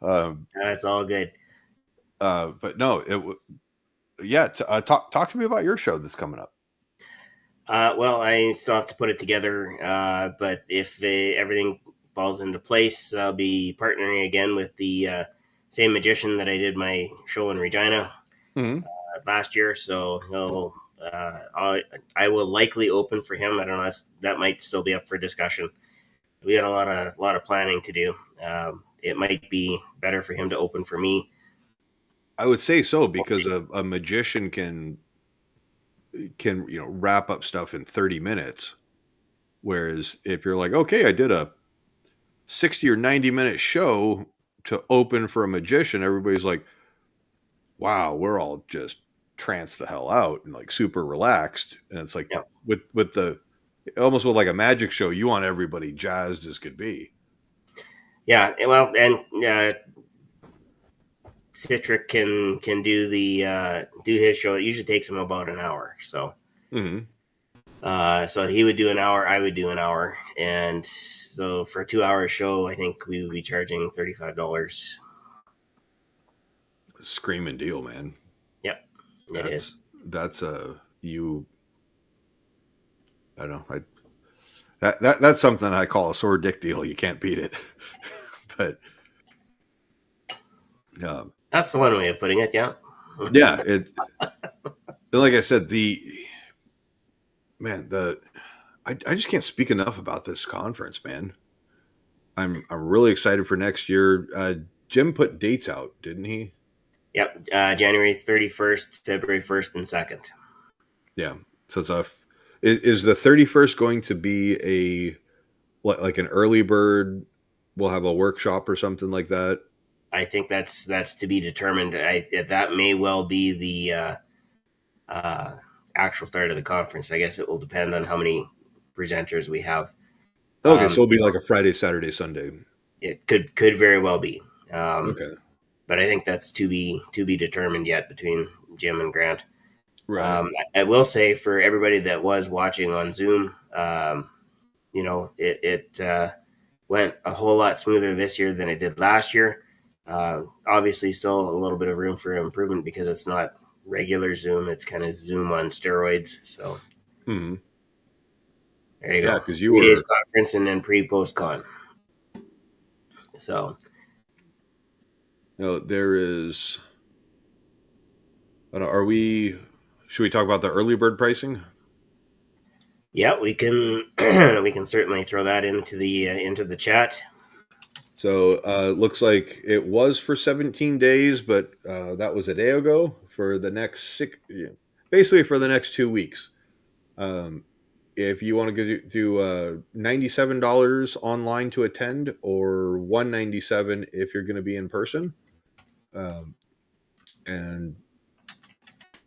That's all good. but no, yeah. Talk to me about your show that's coming up. Well, I still have to put it together, but if everything falls into place, I'll be partnering again with the same magician that I did my show in Regina Mm-hmm. last year. So I will likely open for him. I don't know. That might still be up for discussion. We got a lot of planning to do. It might be better for him to open for me. I would say so because a magician can wrap up stuff in 30 minutes, whereas if you're like, okay, I did a 60 or 90-minute show to open for a magician, everybody's like, wow, we're all just tranced the hell out and like super relaxed. And it's like Yeah, with the almost with like a magic show, you want everybody jazzed as could be. yeah. Well, and Citric can do the do his show. It usually takes him about an hour. So Mm-hmm. so he would do an hour, I would do an hour, and so for a 2 hour show, I think we would be charging $35. Screaming deal, man. Yep, it is. That's a you. I don't know. That's something I call a sore dick deal. You can't beat it. But That's the one way of putting it. Yeah. yeah, like I said, I just can't speak enough about this conference, man. I'm really excited for next year. Jim put dates out, didn't he? Yep. January 31st, February 1st, and 2nd. Yeah. So is the 31st going to be like an early bird? We'll have a workshop or something like that. I think that's to be determined. That may well be the actual start of the conference. I guess it will depend on how many presenters we have. Okay, so it'll be like a Friday, Saturday, Sunday. It could very well be. Okay. But I think that's to be determined yet between Jim and Grant. Right. I will say for everybody that was watching on Zoom, it went a whole lot smoother this year than it did last year. Obviously, still a little bit of room for improvement because it's not regular Zoom; it's kind of Zoom on steroids. So there you go. Yeah, because 3 days conference and then pre-post con. So there is. Should we talk about the early bird pricing? Yeah, we can we can certainly throw that into the chat. So looks like it was for 17 days, but that was a day ago. For the next basically for the next 2 weeks. If you want to do $97 online to attend, or $197 if you're going to be in person, and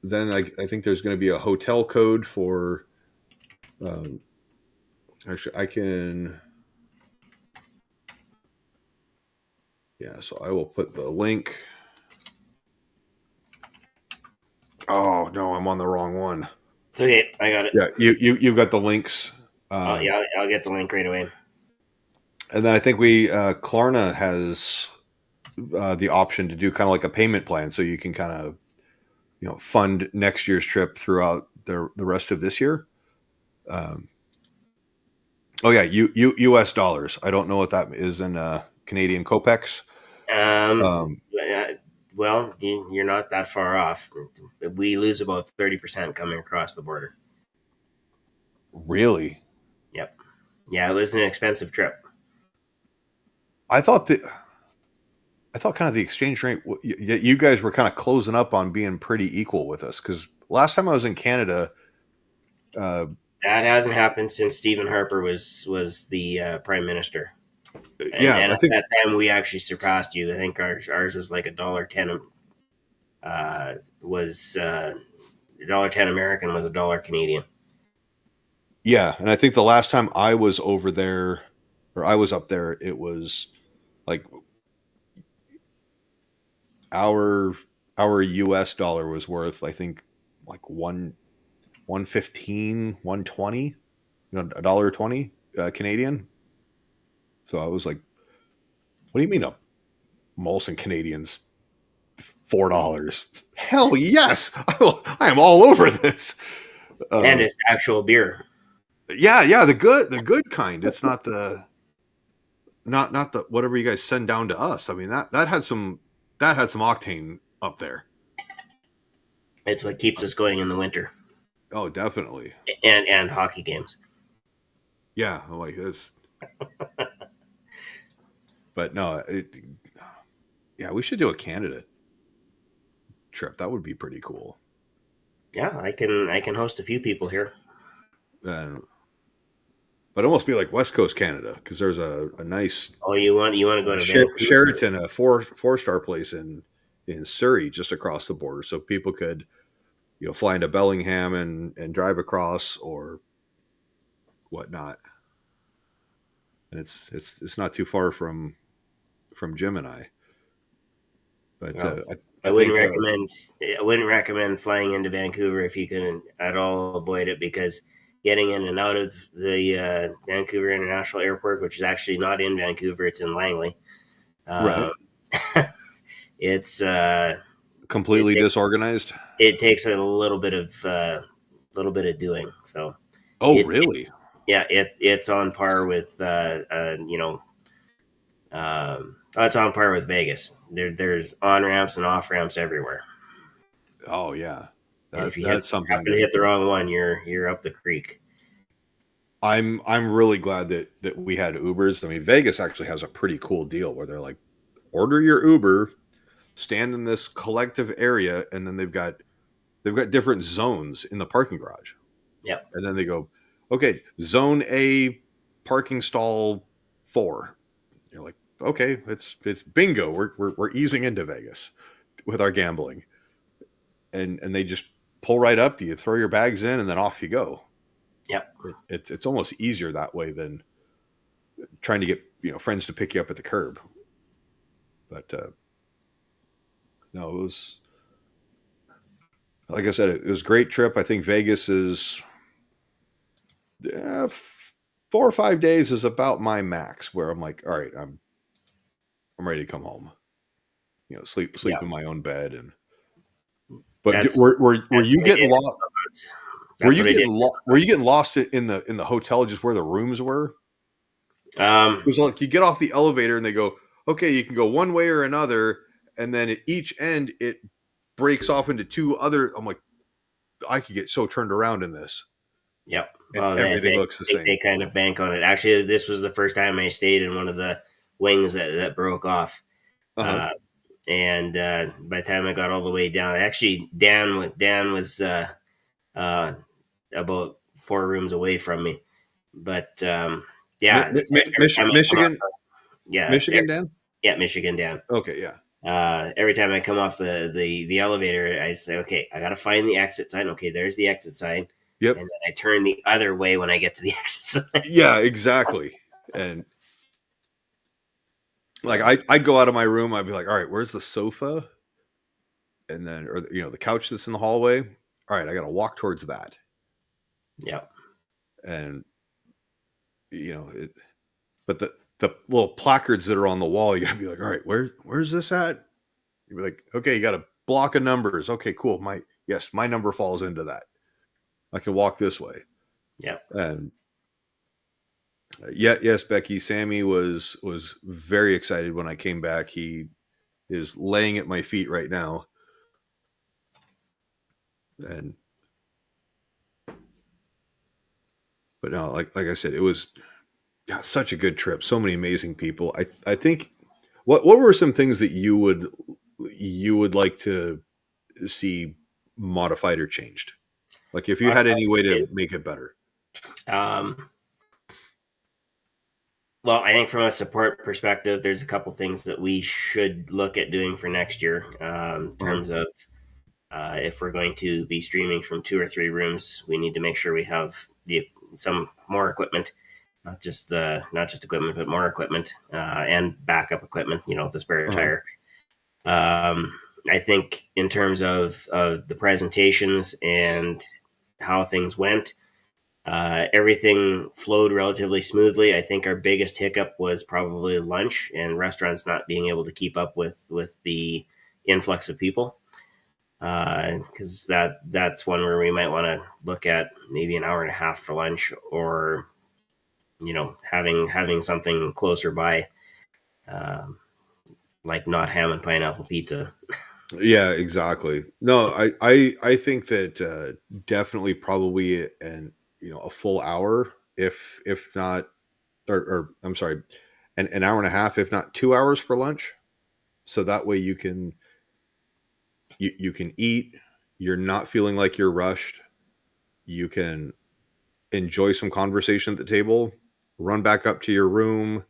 then I think there's going to be a hotel code for. Actually, I can. Yeah, so I will put the link. Oh no, I'm on the wrong one. It's okay, I got it. Yeah, you've got the links. Yeah, I'll get the link right away. And then I think Klarna has the option to do kind of like a payment plan, so you can kind of fund next year's trip throughout the rest of this year. Oh yeah, U.S. dollars. I don't know what that is in Canadian kopecks. Well, you're not that far off. We lose about 30% coming across the border. Really? Yep. Yeah, it was an expensive trip. I thought kind of the exchange rate. You guys were kind of closing up on being pretty equal with us, because last time I was in Canada. That hasn't happened since Stephen Harper was the prime minister. And I think at that time we actually surpassed you. I think ours was like $1.10. Was $1.10 American was $1 Canadian. Yeah, and I think the last time I was over there, or I was up there, it was like our US dollar was worth, I think, like $1.15, $1.20, $1.20 Canadian. So I was like, what do you mean a Molson Canadian's $4? Hell yes, I am all over this. And it's actual beer. Yeah, the good kind. It's not the whatever you guys send down to us. I mean, that had some octane up there. It's what keeps us going in the winter. Oh, definitely. And hockey games. Yeah, I like this. But no, we should do a Canada trip. That would be pretty cool. Yeah, I can host a few people here. But almost be like West Coast Canada, because there's a nice. Oh, you want to go to Vancouver? Sheraton, a four-star place in Surrey, just across the border, so people could, fly into Bellingham and drive across or whatnot. And it's not too far from Jim and I. But I wouldn't recommend flying into Vancouver if you can at all avoid it, because getting in and out of the Vancouver International Airport, which is actually not in Vancouver, it's in Langley. Right. It's completely disorganized. It takes a little bit of doing. So. Oh, really? Yeah, it's on par with it's on par with Vegas. There's on ramps and off ramps everywhere, Oh yeah, and if you that's something happen to that hit the wrong one, you're up the creek. I'm really glad that we had Ubers. I mean, Vegas actually has a pretty cool deal where they're like, order your Uber, stand in this collective area, and then they've got different zones in the parking garage. Yep. And then they go, okay, zone A, parking stall 4. You're like, okay, it's bingo. We're easing into Vegas with our gambling, and they just pull right up. You throw your bags in, and then off you go. Yep. It's almost easier that way than trying to get friends to pick you up at the curb. But no, it was, like I said, it was a great trip. I think Vegas is 4 or 5 days is about my max, where I'm like, all right, I'm ready to come home. Sleep Yep. in my own bed. And but That's were you getting lost? Were That's you what I did. getting lost in the hotel, just where the rooms were? It Um, was like you get off the elevator and they go, okay, you can go one way or another, and then at each end it breaks off into two other. I'm like, I could get so turned around in this. yep. And Well, everything looks the same. They kind of bank on it. Actually, this was the first time I stayed in one of the wings that broke off. Uh-huh. And by the time I got all the way down, actually Dan was about 4 rooms away from me. But yeah, Michigan, yeah, Michigan, Dan. Yeah, Michigan, Dan. Okay, yeah. Every time I come off the elevator, I say, okay, I got to find the exit sign. Okay, there's the exit sign. Yep. And then I turn the other way when I get to the exit sign. Yeah, exactly. And like I'd go out of my room, I'd be like, all right, where's the sofa? And then, or the couch that's in the hallway. All right, I got to walk towards that. Yep. And but the little placards that are on the wall, you gotta be like, all right, where's this at? You'd be like, okay, you got a block of numbers. Okay, cool. My number falls into that. I can walk this way. Yep. And yes, Becky, Sammy was very excited when I came back. He is laying at my feet right now. And but no, like I said, it was such a good trip. So many amazing people. I think what were some things that you would like to see modified or changed? Like if you had any way to make it better. Well, I think from a support perspective, there's a couple things that we should look at doing for next year in terms of if we're going to be streaming from 2 or 3 rooms, we need to make sure we have some more equipment, not just equipment, but more equipment and backup equipment. The spare tire. I think in terms of the presentations and how things went, everything flowed relatively smoothly. I think our biggest hiccup was probably lunch and restaurants not being able to keep up with the influx of people. Because that's one where we might want to look at maybe an hour and a half for lunch, or having something closer by, like not ham and pineapple pizza. Yeah, exactly. No, I think that definitely probably a full hour, if not, or I'm sorry, an hour and a half, if not 2 hours for lunch. So that way you can eat, you're not feeling like you're rushed. You can enjoy some conversation at the table, run back up to your room,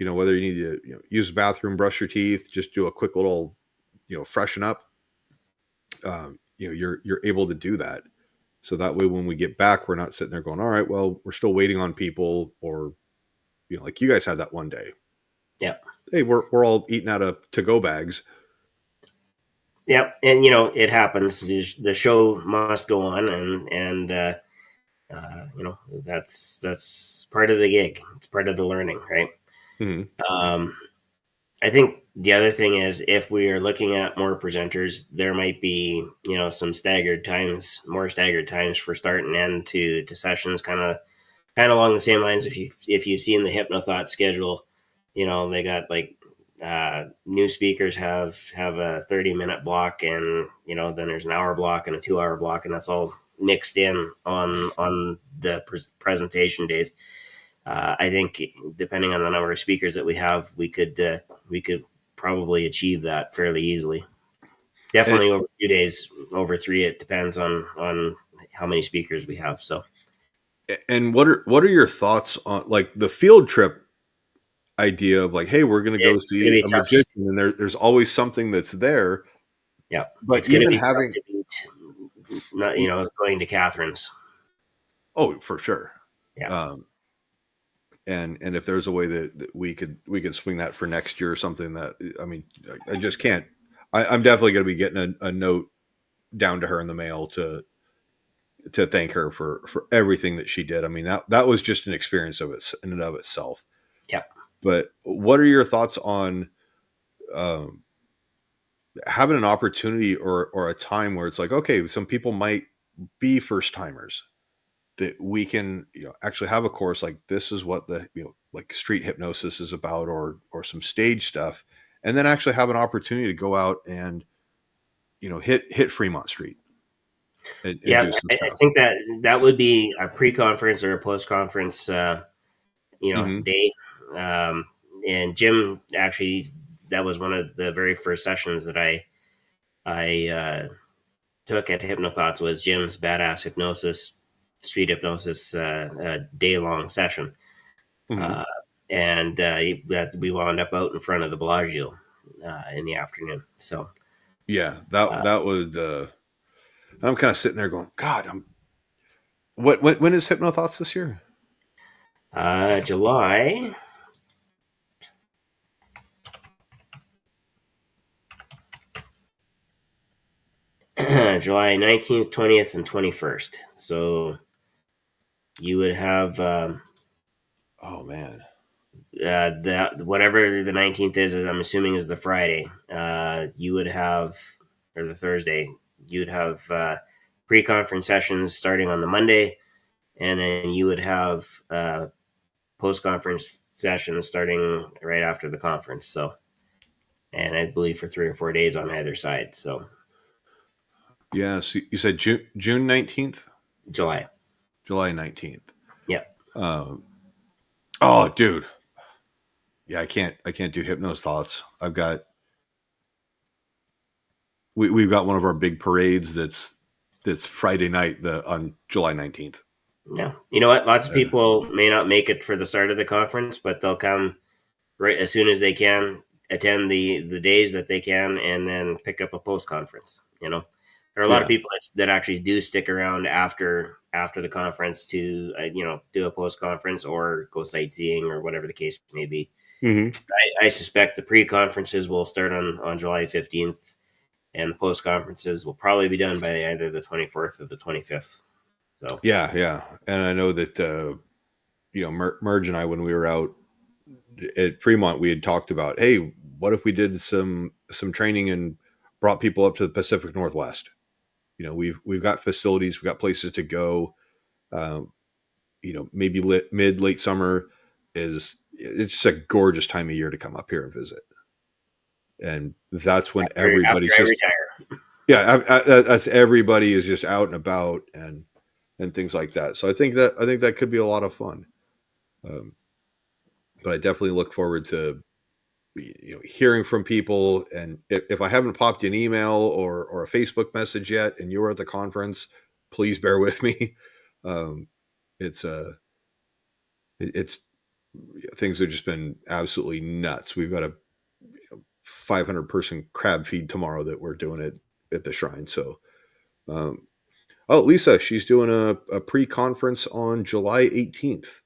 whether you need to use the bathroom, brush your teeth, just do a quick little freshen up. You're able to do that. So that way when we get back, we're not sitting there going, all right, well, we're still waiting on people, or like you guys had that one day. Yeah. Hey, we're all eating out of to-go bags. Yeah, and it happens. The show must go on, and that's part of the gig. It's part of the learning, right? Mm-hmm. I think the other thing is, if we are looking at more presenters, there might be some more staggered times for start and end to sessions, kind of kind of along the same lines. If you've seen the Hypnothought schedule, they got like new speakers have a 30-minute block, and then there's an hour block and a 2-hour block, and that's all mixed in on the presentation days. I think depending on the number of speakers that we have, we could probably achieve that fairly easily. Definitely over 2 days, over 3. It depends on how many speakers we have. So, and what are your thoughts on like the field trip idea of like, hey, we're going to go it's going to see be a tough. magician, and there's always something that's there. Yeah, But it's going to even be having tough to beat, not going to Catherine's. oh, for sure. Yeah. And if there's a way that we could swing that for next year or something, that I mean, I just can't. I'm definitely going to be getting a note down to her in the mail to thank her for everything that she did. I mean, that was just an experience of it in and of itself. Yeah. But what are your thoughts on um, having an opportunity or a time where it's like, okay, some people might be first timers, that we can actually have a course like this is what the like street hypnosis is about, or some stage stuff, and then actually have an opportunity to go out and hit Fremont Street and Yeah, do some I stuff. think that would be a pre-conference or a post-conference, Hmm. day. And Jim actually, that was one of the very first sessions that I took at Hypnothoughts, was Jim's Badass Hypnosis, Street Hypnosis day-long session. Hmm. Uh, and that we wound up out in front of the Bellagio in the afternoon. So Yeah, that was I'm kind of sitting there going, God, when is Hypnothoughts this year? July. July 19th, 20th, and 21st. So you would have Oh man. that whatever the 19th is, I'm assuming is the Friday. You would have, or the Thursday, you would have pre-conference sessions starting on the Monday, and then you would have post-conference sessions starting right after the conference. So, and I believe for 3 or 4 days on either side. So Yeah, so you said June 19th, July. July 19th. Yeah. Oh, dude. Yeah, I can't do Hypnos Thoughts. We've got one of our big parades that's Friday night on July 19th. Yeah. You know what? Lots of people may not make it for the start of the conference, but they'll come right as soon as they can, attend the days that they can, and then pick up a post conference. There are a lot of Yeah. people that actually do stick around after the conference to do a post conference or go sightseeing or whatever the case may be. Mm-hmm. I suspect the pre conferences will start on July 15th, and the post conferences will probably be done by either the 24th or the 25th. So Yeah. And I know that Merge and I, when we were out at Fremont, we had talked about, hey, what if we did some training and brought people up to the Pacific Northwest? We've got facilities, we've got places to go. Um, maybe late summer it's just a gorgeous time of year to come up here and visit, and that's when after everybody's I just retire. that's everybody is just out and about and things like that. So I think that could be a lot of fun. Um, but I definitely look forward to hearing from people. And if I haven't popped you an email or a Facebook message yet, and you were at the conference, please bear with me. Um, it's it's things have just been absolutely nuts. We've got a 500 person crab feed tomorrow that we're doing it at the shrine. So, oh, Lisa, she's doing a pre-conference on July 18th.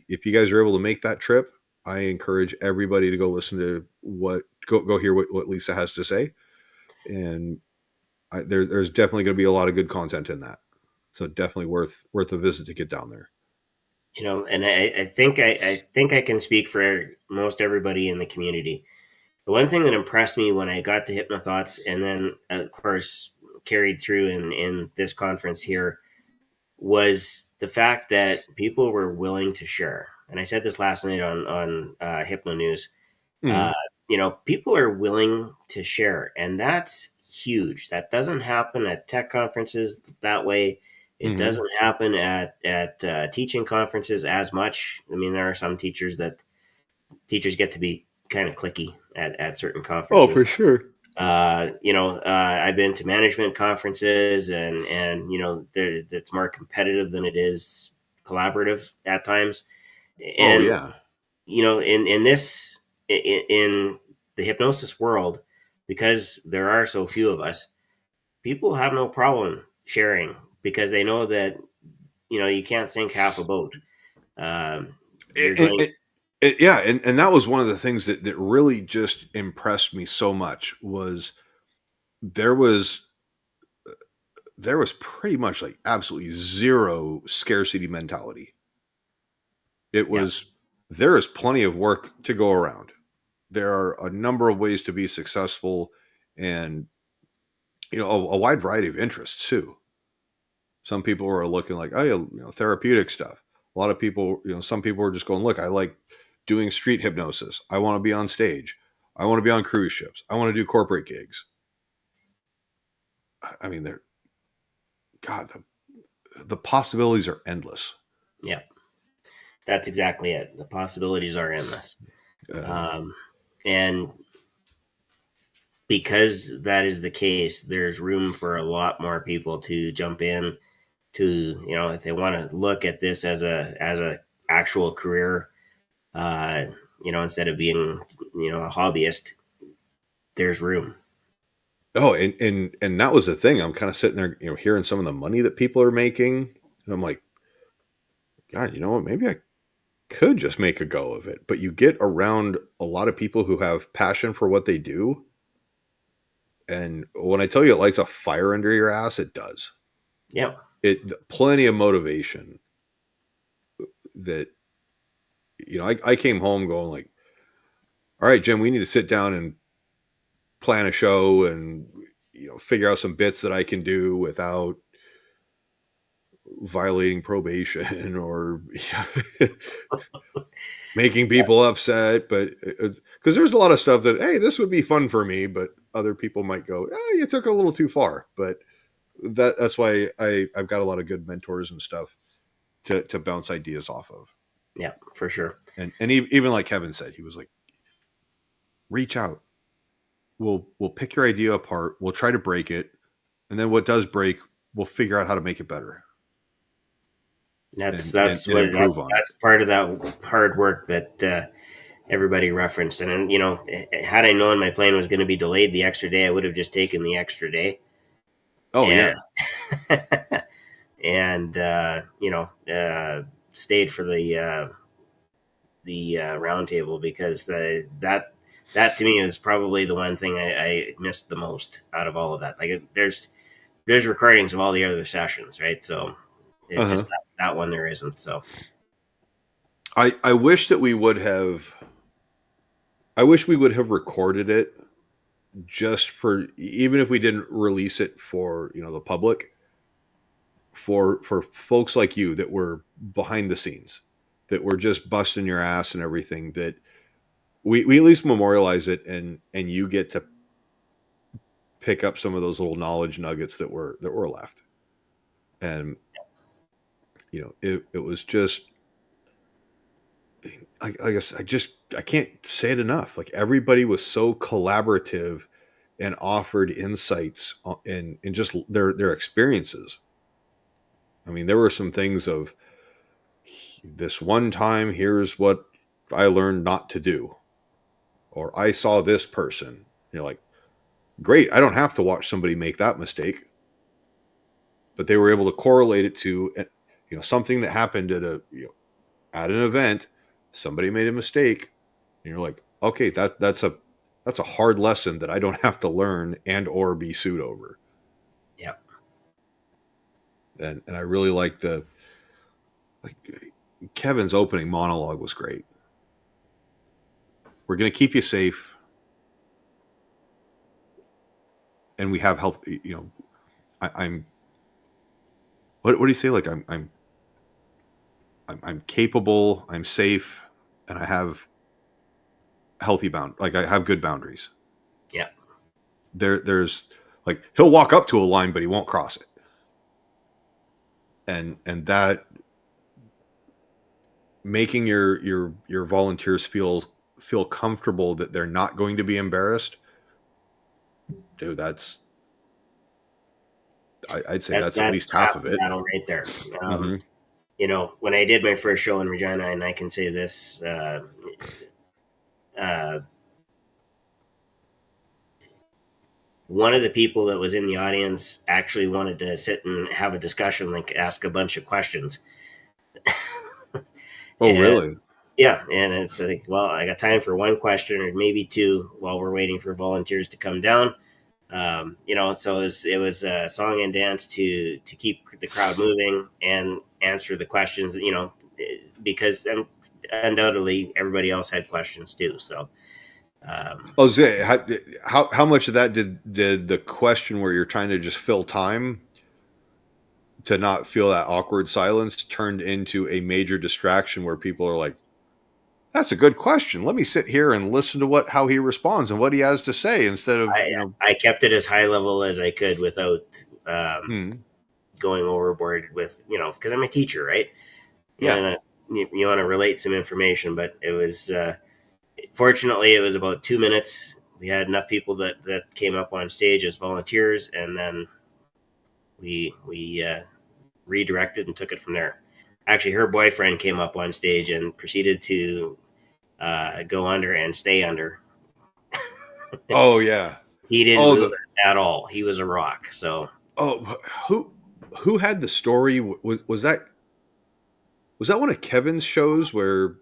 If you guys are able to make that trip, I encourage everybody to go listen to go hear what Lisa has to say. And there's definitely going to be a lot of good content in that. So definitely worth a visit to get down there. And I think I can speak for most everybody in the community. The one thing that impressed me when I got to Hypnothoughts, and then of course carried through in this conference here, was the fact that people were willing to share. And I said this last night on Hypno News. Mhm. Uh, people are willing to share, and that's huge. That doesn't happen at tech conferences that way. It Mhm. doesn't happen at teaching conferences as much. I mean, there are some teachers get to be kind of cliquey at certain Oh, conferences. for sure. I've been to management conferences, and it's more competitive than it is collaborative at times. Oh, And yeah. in this in the hypnosis world, because there are so few of us, people have no problem sharing because they know that you can't sink half a boat. You're It, going, it, yeah, and that was one of the things that really just impressed me so much was there was there was pretty much like absolutely zero scarcity mentality. It yeah, was there is plenty of work to go around. There are a number of ways to be successful, and a wide variety of interests too. Some people are looking like, oh yeah, therapeutic stuff. A lot of people, some people are just going, look, I like doing street hypnosis. I want to be on stage. I want to be on cruise ships. I want to do corporate gigs. I mean, God, the possibilities are endless. yeah, that's exactly it. The possibilities are endless. Um, Um, and because that is the case, there's room for a lot more people to jump in to, if they want to look at this as a actual career, uh, instead of being, a hobbyist, there's room. oh, and that was the thing. I'm kind of sitting there, hearing some of the money that people are making, and I'm like, God, you know what? Maybe I could just make a go of it. But you get around a lot of people who have passion for what they do. And when I tell you it lights a fire under your ass, it does. Yep. It plenty of motivation that, I came home going like, all right, Jim, we need to sit down and plan a show and, figure out some bits that I can do without violating probation or making people upset. But because there's a lot of stuff that, hey, this would be fun for me, but other people might go, oh, you took a little too far. But that's why I've got a lot of good mentors and stuff to bounce ideas off of. Yeah, for sure. And even like Kevin said, he was like, reach out. We'll pick your idea apart. We'll try to break it, and then what does break, we'll figure out how to make it better That's and that's what improve on it. that's part of that hard work that everybody referenced. And had I known my plane was going to be delayed the extra day, I would have just taken the extra day Oh and yeah. and stayed for the roundtable, because that to me is probably the one thing I missed the most out of all of that. Like, there's recordings of all the other sessions, right? So it's Uh-huh. just that one there isn't. So I wish that we would have. I wish we would have recorded it just for, even if we didn't release it for the public, for folks like you that were behind the scenes, that were just busting your ass and everything, that we at least memorialize it, and you get to pick up some of those little knowledge nuggets that were left. And it was just, I guess I can't say it enough. Like, everybody was so collaborative and offered insights and just their experiences. I mean, there were some things of, this one time, here's what I learned not to do, or I saw this person. And you're like, great, I don't have to watch somebody make that mistake, but they were able to correlate it to something that happened at an event. Somebody made a mistake, and you're like, okay, that's a hard lesson that I don't have to learn and or be sued over. yeah, And I really like like Kevin's opening monologue was great. We're going to keep you safe, and we have health. I'm what do you say? Like I'm capable, I'm safe, and I have like I have good boundaries. Yeah. There's like he'll walk up to a line, but he won't cross it. And that making your volunteers feel comfortable that they're not going to be embarrassed, dude, I'd say that's at least That's half half of the it. battle right there. Mm-hmm. You know, when I did my first show in Regina, and I can say this, uh, one of the people that was in the audience actually wanted to sit and have a discussion, like ask a bunch of questions. Oh, And really? yeah, and it's like, well, I got time for one question or maybe two while we're waiting for volunteers to come down. You know, so it was a song and dance to keep the crowd moving and answer the questions. You know, because undoubtedly everybody else had questions too. So Oh, Zay, how much of that did the question where you're trying to just fill time to not feel that awkward silence turned into a major distraction where people are like, that's a good question. Let me sit here and listen to how he responds and what he has to say instead of, I kept it as high level as I could without going overboard with, you know, because I'm a teacher, right? yeah. And you want to relate some information, but it was fortunately it was about 2 minutes. We had enough people that came up on stage as volunteers, and then we redirected and took it from there. Actually, her boyfriend came up on stage and proceeded to go under and stay under. Oh, yeah. He didn't Oh, move at all. He was a rock. So oh, who had the story? Was that one of Kevin's shows where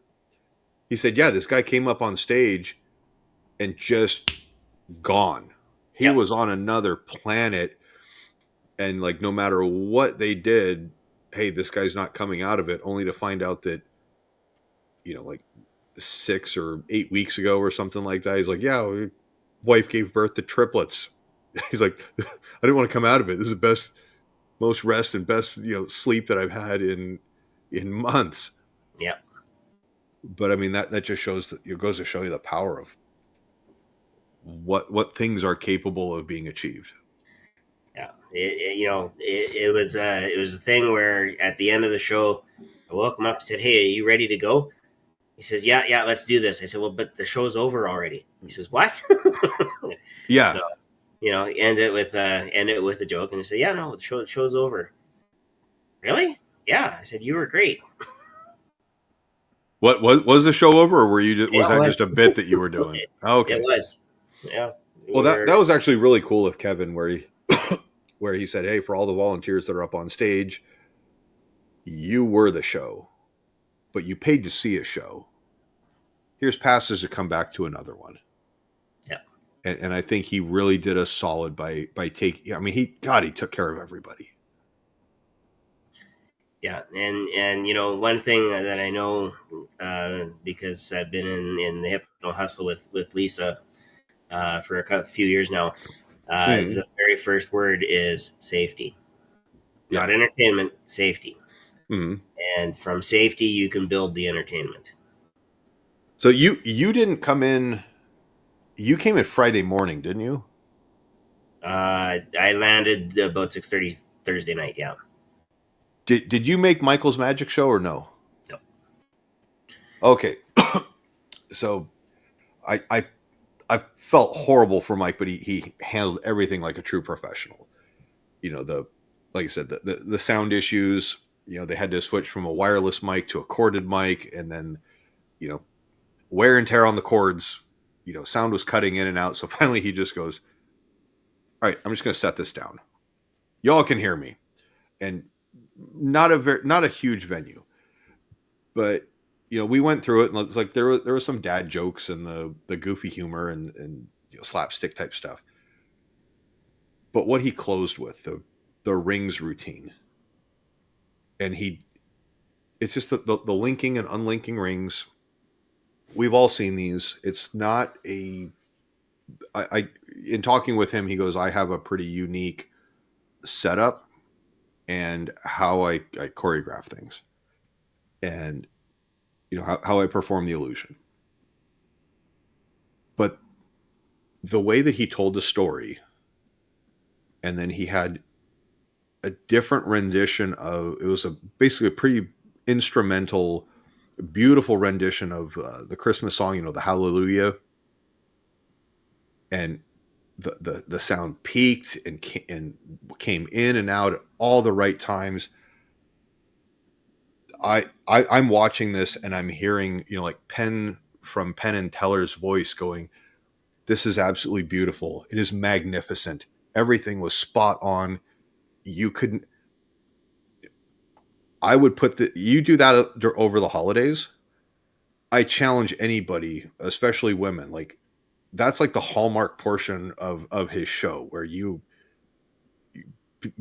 he said, yeah, this guy came up on stage and just gone. He yep, was on another planet, and like no matter what they did, hey, this guy's not coming out of it, only to find out that, like 6 or 8 weeks ago or something like that, he's like, yeah, wife gave birth to triplets. He's like, I didn't want to come out of it. This is the best, most rest and best, sleep that I've had in months. yep. But I mean, that just shows that it goes to show you the power of what things are capable of being achieved. Yeah, it was a thing where at the end of the show, I woke him up and said, "Hey, are you ready to go?" He says, "Yeah, let's do this." I said, "Well, but the show's over already." He says, "What?" Yeah. So end it with a joke, and he said, "Yeah, no, the show's over." Really? Yeah, I said, "You were great." What was the show over, or was It that was. just a bit that you were doing? Oh, It okay. was. Yeah, Well, we that were. was actually really cool of Kevin, where he where he said, "Hey, for all the volunteers that are up on stage, you were the show, but you paid to see a show. Here's passes to come back to another one." Yeah. And I think he really did us solid by taking. I mean, he took care of everybody. Yeah, and one thing that I know because I've been in the hypno hustle with Lisa for a few years now. Mm-hmm. The very first word is safety, not Yeah. entertainment, safety. Mm-hmm. And from safety, you can build the entertainment. So you didn't come in. You came in Friday morning, didn't you? I landed about 6:30 Thursday night. Yeah. Did you make Michael's magic show or no? No. Okay. So I felt horrible for Mike, but he handled everything like a true professional. Like I said, the sound issues. They had to switch from a wireless mic to a corded mic, and then you know wear and tear on the cords. Sound was cutting in and out. So finally, he just goes, "All right, I'm just going to set this down. Y'all can hear me." And not a huge venue, but we went through it, and it's like there was some dad jokes and the goofy humor and slapstick type stuff. But what he closed with, the rings routine, and it's just the linking and unlinking rings. We've all seen these. It's not I in talking with him, he goes, I have a pretty unique setup, and how I choreograph things, and how I perform the illusion. But the way that he told the story, and then he had a different rendition of it was basically a pretty instrumental, beautiful rendition of the Christmas song, the Hallelujah, and the sound peaked and came in and out at all the right times. I'm watching this and I'm hearing like Penn and Teller's voice going, "This is absolutely beautiful. It is magnificent. Everything was spot on. You couldn't." I would put you do that over the holidays. I challenge anybody, especially women, like that's like the hallmark portion of his show where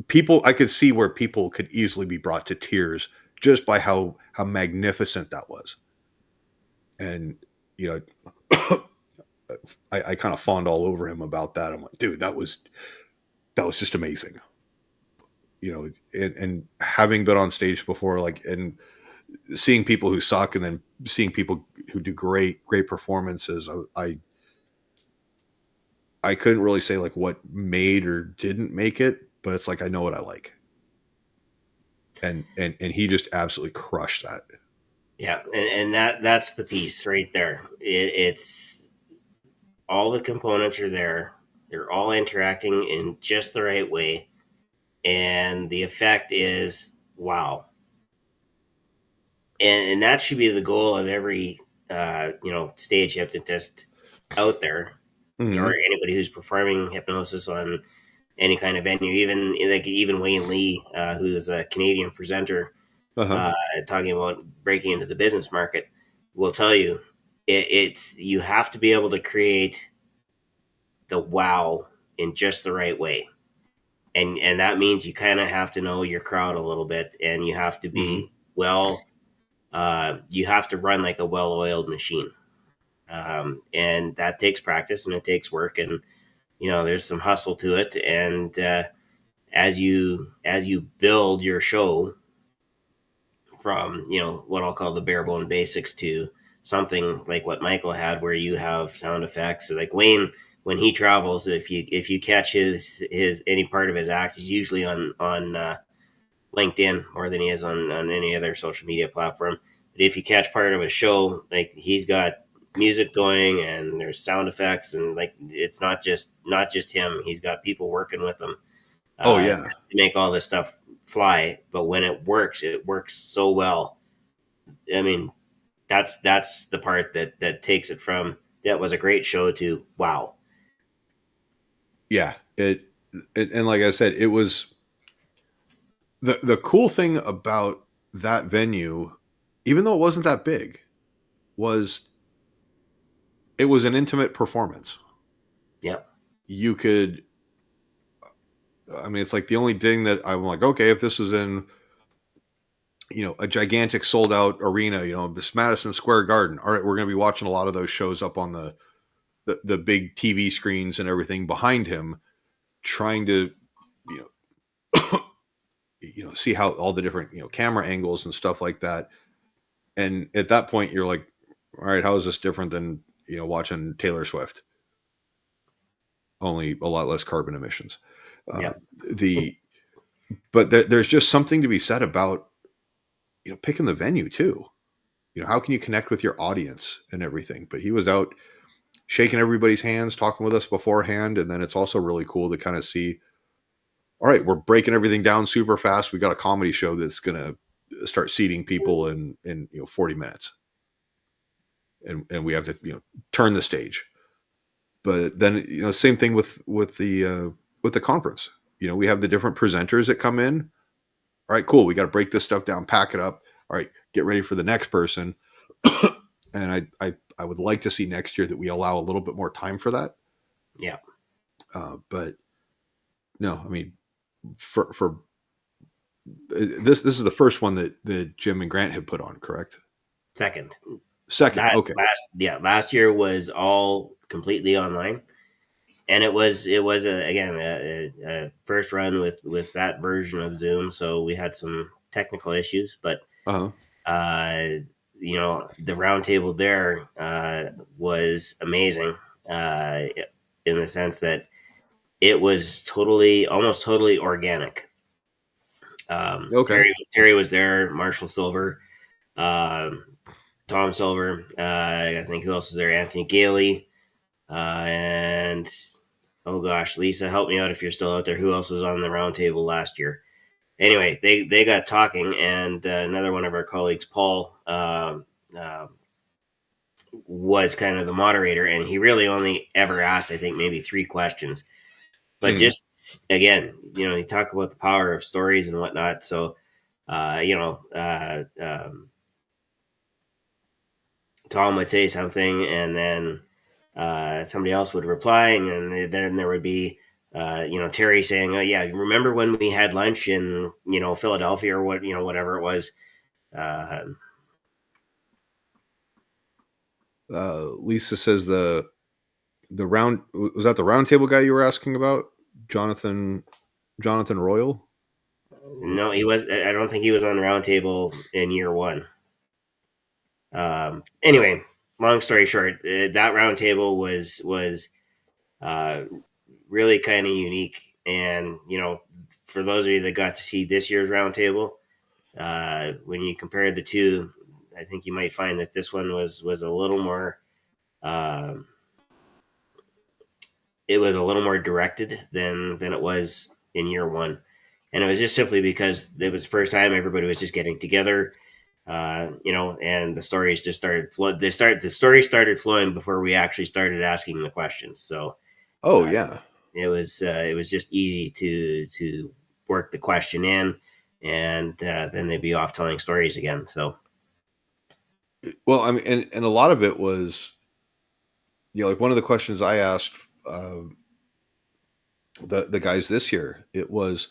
people, I could see where people could easily be brought to tears just by how magnificent that was. And I kind of fawned all over him about that. I'm like, dude, that was just amazing. And having been on stage before, like, and seeing people who suck and then seeing people who do great performances, I couldn't really say like what made or didn't make it, but it's like I know what I like. And he just absolutely crushed that. Yeah, and that's the piece right there. It's all the components are there. They're all interacting in just the right way, and the effect is wow. And that should be the goal of every stage hypnotist out there, Mm-hmm. or anybody who's performing hypnosis on any kind of venue. Even Wayne Lee, who is a Canadian presenter, talking about breaking into the business market, will tell you it's you have to be able to create the wow in just the right way, and that means you kind of have to know your crowd a little bit, and you have to be you have to run like a well-oiled machine, and that takes practice and it takes work, and there's some hustle to it, and as you build your show from what I'll call the bare bone basics to something like what Michael had, where you have sound effects. So like Wayne, when he travels, if you catch his any part of his act, he's usually on LinkedIn more than he is on any other social media platform. But if you catch part of a show, like he's got music going and there's sound effects, and like it's not just him. He's got people working with him. To make all this stuff fly. But when it works so well. I mean, that's the part that takes it from that was a great show to wow. Yeah, it and like I said, it was the cool thing about that venue, even though it wasn't that big, was it was an intimate performance. Yeah. You could, I mean, it's like the only thing that I'm like, okay, if this was in, a gigantic sold out arena, this Madison Square Garden, all right, we're going to be watching a lot of those shows up on the big TV screens and everything behind him, trying to, see how all the different, camera angles and stuff like that. And at that point you're like, all right, how is this different than, watching Taylor Swift? Only a lot less carbon emissions. But there's just something to be said about, picking the venue too. How can you connect with your audience and everything? But he was out shaking everybody's hands, talking with us beforehand. And then it's also really cool to kind of see, all right, we're breaking everything down super fast. We got a comedy show that's going to start seating people in 40 minutes. And we have to, turn the stage. But then, same thing with the conference. We have the different presenters that come in. All right, cool. We got to break this stuff down, pack it up. All right, get ready for the next person. And I would like to see next year that we allow a little bit more time for that. Yeah. But no, I mean, for this is the first one that Jim and Grant have put on, correct? Second. Okay. Last year was all completely online. and it was a first run with that version of Zoom, so we had some technical issues, but Uh-huh. you know, the roundtable there was amazing uh, in the sense that it was almost totally organic. Okay. Terry was there, Marshall Silver, um, Tom Silver. I think who else was there? Anthony Gailey, and oh gosh, Lisa, help me out if you're still out there. Who else was on the roundtable last year? Anyway, they got talking, and another one of our colleagues, Paul, was kind of the moderator, and he really only ever asked, I think, maybe 3 questions. But just again, you know, you talk about the power of stories and whatnot. So, you know, Tom would say something, and then somebody else would reply, and then there would be, you know, Terry saying, "Oh yeah, remember when we had lunch in, you know, Philadelphia or what, you know, whatever it was." Uh, Lisa says was that the roundtable guy you were asking about? Jonathan Royal? no, he was. I don't think he was on the roundtable in year one. Anyway, long story short, that roundtable was uh, really kind of unique. And you know, for those of you that got to see this year's roundtable, when you compare the two, I think you might find that this one was a little more. Um, it was a little more directed than it was in year one, and it was just simply because it was the first time everybody was just getting together. You know, and the stories just started flow. The story started flowing before we actually started asking the questions. So Oh uh, yeah. it was just easy to work the question in, and then they'd be off telling stories again. So Well, I mean, and a lot of it was, you know, like one of the questions I asked uh, the guys this year, it was,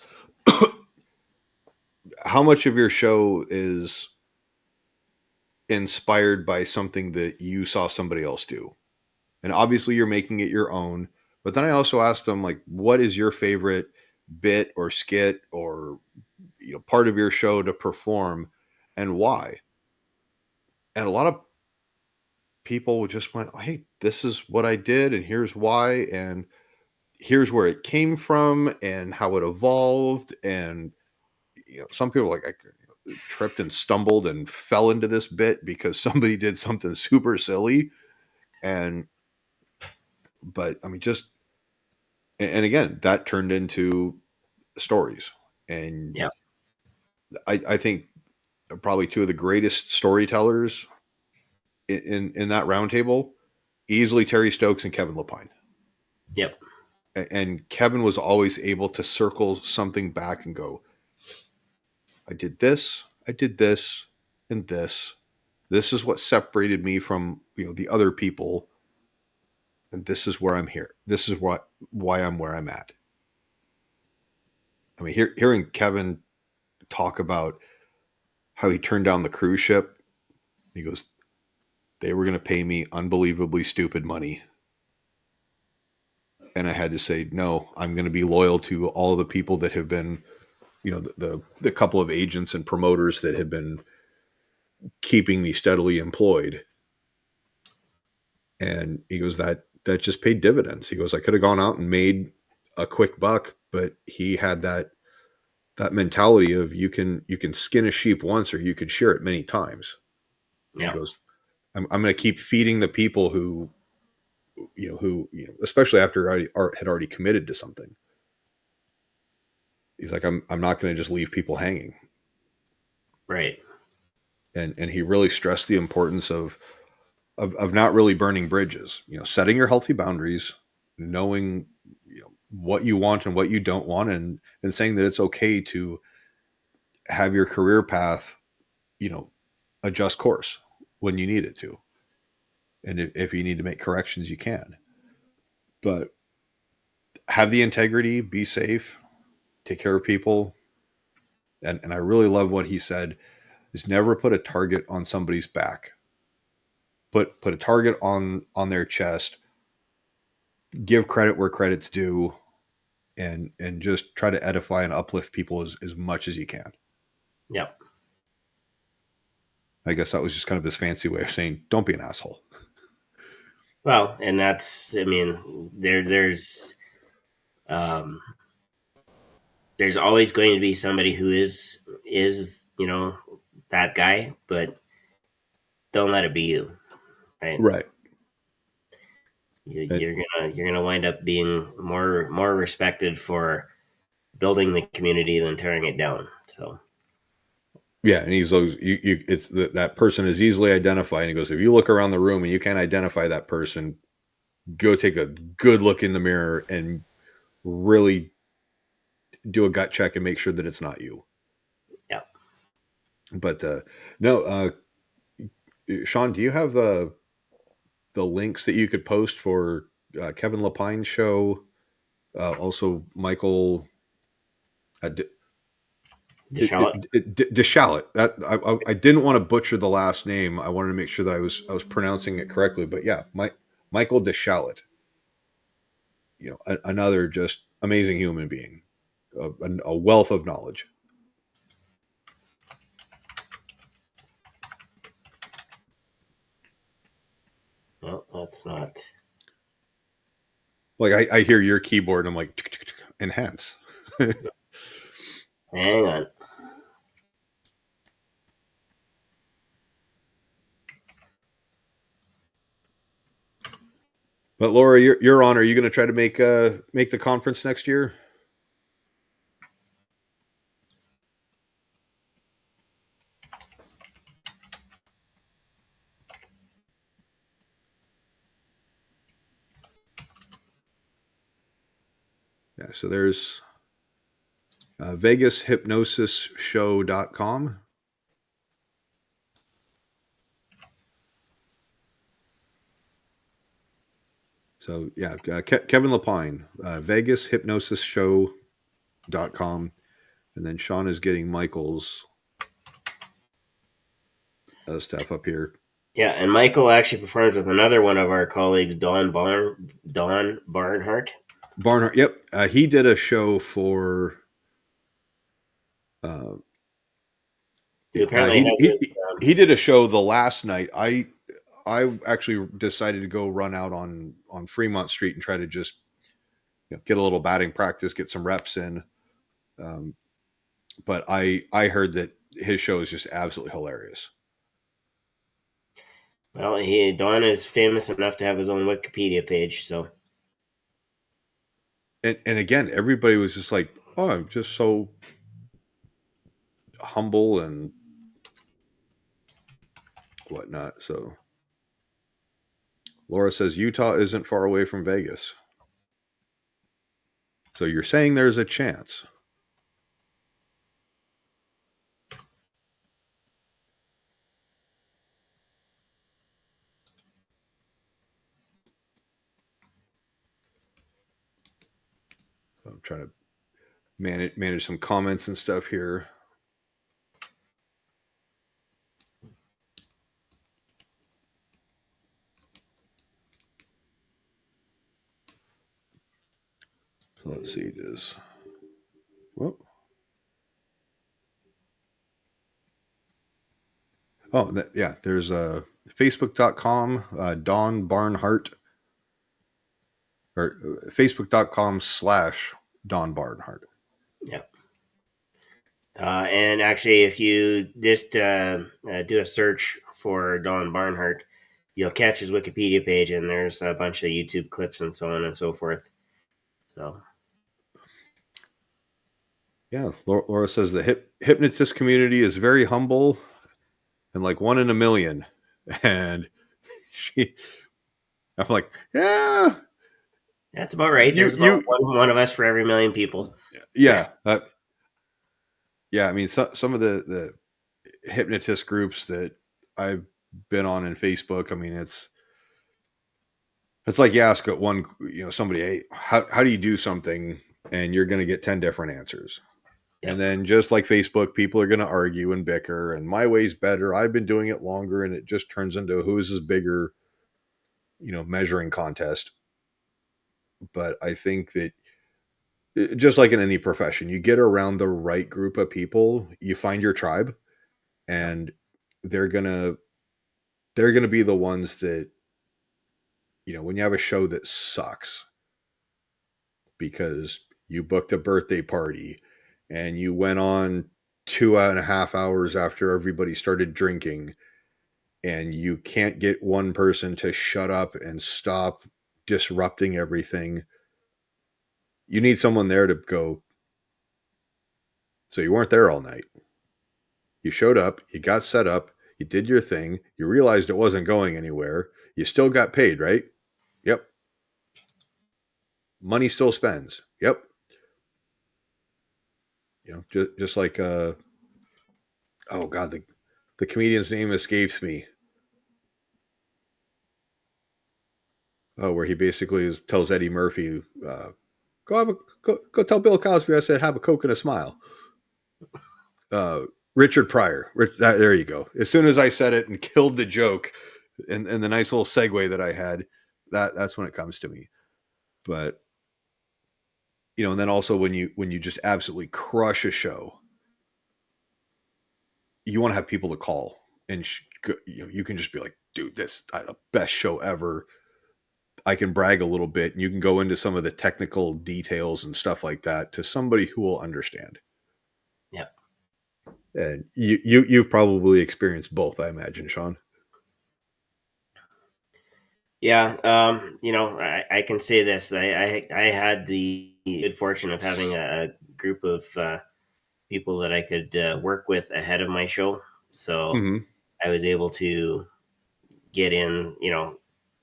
how much of your show is inspired by something that you saw somebody else do? And obviously you're making it your own. But then I also asked them, like, what is your favorite bit or skit or, you know, part of your show to perform, and why? And a lot of people just went, hey, this is what I did and here's why, and here's where it came from and how it evolved. And, you know, some people like, I tripped and stumbled and fell into this bit because somebody did something super silly. And but I mean, just, and again, that turned into stories. And yeah, I think probably two of the greatest storytellers in that roundtable, easily Terry Stokes and Kevin Lapine. yep, And Kevin was always able to circle something back and go, I did this, and this. This is what separated me from, you know, the other people, and this is where I'm here. This is why I'm where I'm at. I mean, hearing Kevin talk about how he turned down the cruise ship, he goes, they were going to pay me unbelievably stupid money, and I had to say no. I'm going to be loyal to all of the people that have been, you know, the couple of agents and promoters that have been keeping me steadily employed. And he goes, that just paid dividends. He goes, I could have gone out and made a quick buck, but he had that mentality of you can skin a sheep once or you could shear it many times. And he yeah, goes, I'm going to keep feeding the people who especially after I had already committed to something. He's like, I'm not going to just leave people hanging. right, And he really stressed the importance of not really burning bridges, you know, setting your healthy boundaries, knowing, you know, what you want and what you don't want, and saying that it's okay to have your career path, you know, adjust course when you need it to. And if you need to make corrections, you can. But have the integrity, be safe, take care of people. And I really love what he said is never put a target on somebody's back. Put a target on their chest give credit where credit's due, and just try to edify and uplift people as much as you can. Yep. I guess that was just kind of his fancy way of saying, don't be an asshole. Well, and that's, I mean, there's always going to be somebody who is that guy, but don't let it be you, right? Right. You're gonna wind up being more respected for building the community than tearing it down. So yeah, and he's always it's that person is easily identified. And he goes, if you look around the room and you can't identify that person, go take a good look in the mirror and really do a gut check and make sure that it's not you. yeah. But no, Sean, do you have the links that you could post for Kevin Lapine's show? Also, Michael Deschalet. That I didn't want to butcher the last name. I wanted to make sure that I was pronouncing it correctly. But yeah, Michael Deschalet. Another just amazing human being, a wealth of knowledge. Well, that's not. Like I hear your keyboard, and I'm like, enhance. Hang on. But Laura, you're on. Are you going to try to make the conference next year? Yeah. So there's VegasHypnosisShow.com. So yeah, Kevin Lapine, VegasHypnosisShow.com, and then Sean is getting Michael's stuff up here. Yeah, and Michael actually performs with another one of our colleagues, Don Barnhart. Barnhart, yep, he did a show for. He did a show the last night. I actually decided to go run out on Fremont Street and try to just get a little batting practice, get some reps in. But I heard that his show is just absolutely hilarious. Well, Don is famous enough to have his own Wikipedia page, so. And again, everybody was just like, "Oh, I'm just so humble and whatnot." So Laura says Utah isn't far away from Vegas. So you're saying there's a chance. I'm trying to manage some comments and stuff here. So let's see this. Whoop. Oh, yeah. There's Facebook.com, Don Barnhart, or Facebook.com/Don Barnhart. Yeah. And actually, if you just do a search for Don Barnhart, you'll catch his Wikipedia page, and there's a bunch of YouTube clips and so on and so forth. So. Yeah, Laura says the hypnotist community is very humble and like one in a million. And I'm like, yeah. That's about right. There's about one of us for every million people. Yeah. Yeah, I mean, some of the hypnotist groups that I've been on in Facebook, I mean, it's like you ask somebody, hey, how do you do something? And you're going to get 10 different answers. Yep. And then just like Facebook, people are going to argue and bicker, and my way's better. I've been doing it longer, and it just turns into who is this bigger, measuring contest. but I think that just like in any profession, you get around the right group of people, you find your tribe, and they're gonna be the ones that, when you have a show that sucks because you booked a birthday party and you went on 2.5 hours after everybody started drinking, and you can't get one person to shut up and stop disrupting everything. You need someone there to go, so you weren't there all night. You showed up, you got set up, you did your thing, you realized it wasn't going anywhere, you still got paid, right? Yep. Money still spends. Yep. Just like oh god, the comedian's name escapes me. Oh, where he basically tells Eddie Murphy, go tell Bill Cosby I said have a Coke and a smile. Richard Pryor. There you go. As soon as I said it and killed the joke and the nice little segue that I had, that's when it comes to me. But and then also when you just absolutely crush a show, you want to have people to call, and you can just be like, dude, this the best show ever. I can brag a little bit, and you can go into some of the technical details and stuff like that to somebody who will understand. Yeah. And you've probably experienced both, I imagine, Sean. Yeah. I can say this. I had the good fortune of having a group of people that I could work with ahead of my show. So Mm-hmm. I was able to get in,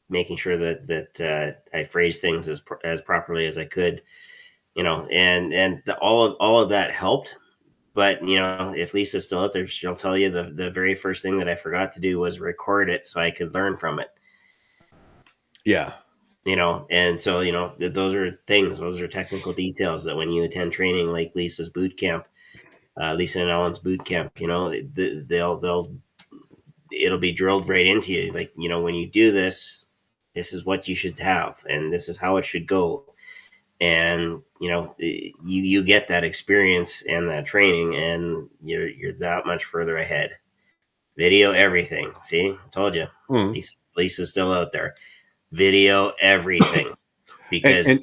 making sure that I phrased things as properly as I could, and all of that helped. But if Lisa's still out there, she'll tell you the very first thing that I forgot to do was record it so I could learn from it. Yeah. And so those are things, those are technical details that when you attend training like Lisa's boot camp, Lisa and Ellen's boot camp, it'll be drilled right into you. Like, when you do this, this is what you should have, and this is how it should go. And you get that experience and that training, and you're that much further ahead. Video everything. See, I told you. Mm-hmm. Lisa's still out there. Video everything, because and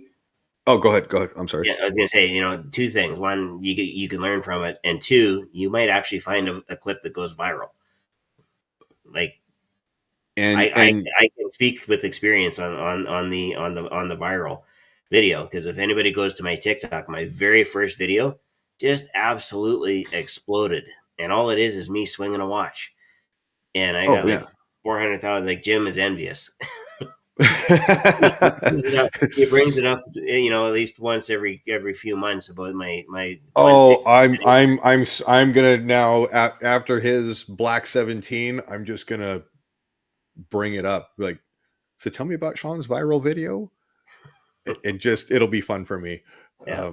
oh, go ahead. I'm sorry. yeah, I was gonna say, two things. One, you can learn from it, and two, you might actually find a clip that goes viral. Like, I can speak with experience on the viral video, because if anybody goes to my TikTok, my very first video just absolutely exploded, and all it is me swinging a watch, and I got like 400,000. Like, Jim is envious. He brings it up, at least once every few months about my. Oh, I'm gonna now after his Black 17, I'm just gonna bring it up. Like, so tell me about Sean's viral video. It'll be fun for me. Yeah.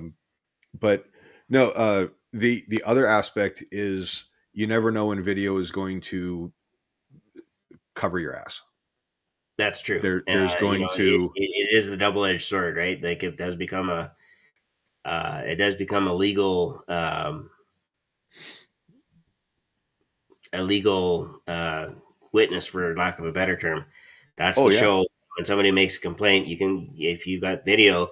But no, the other aspect is you never know when video is going to cover your ass. That's true. There's going to it is the double-edged sword, right? Like, it does become a legal witness, for lack of a better term. That's the show. When somebody makes a complaint, you can, if you got video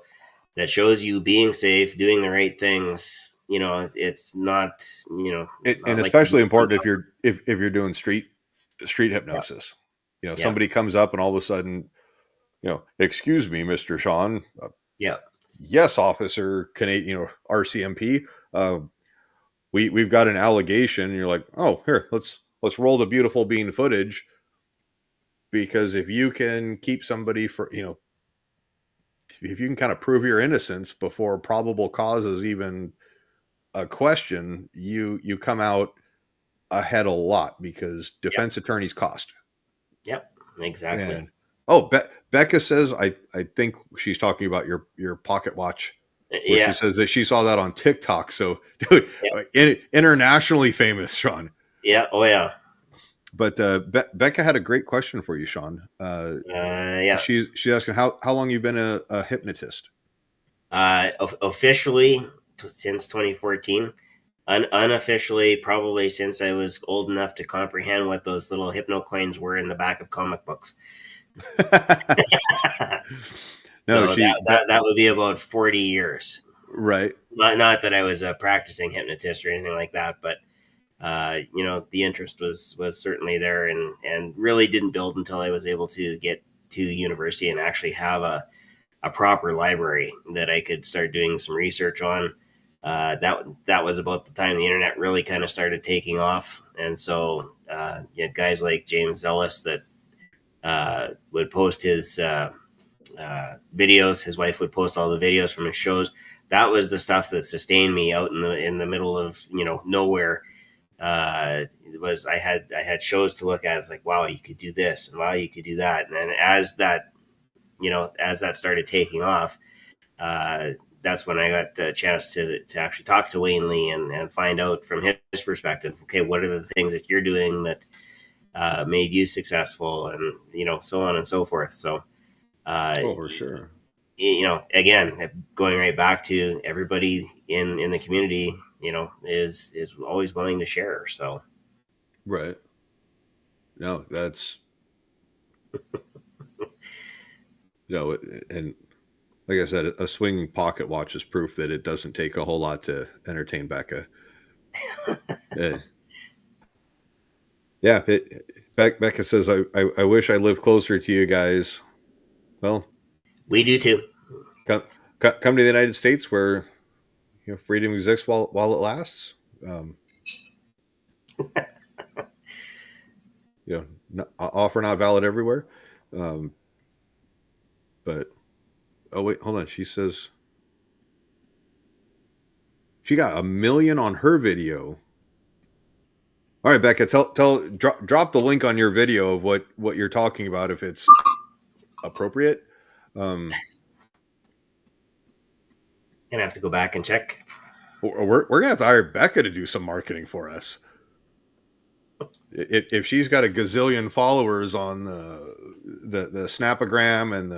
that shows you being safe, doing the right things, it's not, and especially important if you're doing street hypnosis. Somebody comes up and all of a sudden, excuse me, Mr. Sean. Yes, officer, Canadian, RCMP. We've got an allegation. And you're like, oh, here, let's roll the beautiful bean footage. Because if you can keep somebody if you can kind of prove your innocence before probable cause is even a question, you come out ahead a lot, because defense attorneys cost. Yep, exactly. And, Becca says, I think she's talking about your pocket watch. Where she says that she saw that on TikTok. So, dude, internationally famous, Sean. Yeah. Oh, yeah. But Becca had a great question for you, Sean. Yeah. She's asking how long you've been a hypnotist. Officially since 2014. Unofficially, probably since I was old enough to comprehend what those little hypno coins were in the back of comic books. No, So that would be about 40 years. Right. Not that I was a practicing hypnotist or anything like that, but the interest was certainly there, and really didn't build until I was able to get to university and actually have a proper library that I could start doing some research on. That was about the time the internet really kind of started taking off, and so you had guys like James Ellis that would post his videos. His wife would post all the videos from his shows. That was the stuff that sustained me out in the middle of nowhere. I had shows to look at. It's like, wow, you could do this, and wow, you could do that. And then as that started taking off, that's when I got a chance to actually talk to Wayne Lee and find out from his perspective. Okay, what are the things that you're doing that made you successful, and so on and so forth. So, for sure. Again, going right back to everybody in the community, is always willing to share. So, right. No, that's and like I said, a swinging pocket watch is proof that it doesn't take a whole lot to entertain Becca. Yeah, Becca says, I wish I lived closer to you guys. Well, we do too. Come to the United States where freedom exists while it lasts. Offer not valid everywhere. But oh wait, hold on. She says she got 1 million on her video. All right, Becca, drop the link on your video of what you're talking about if it's appropriate. Gonna have to go back and check. We're gonna have to hire Becca to do some marketing for us. If she's got a gazillion followers on the Snapagram and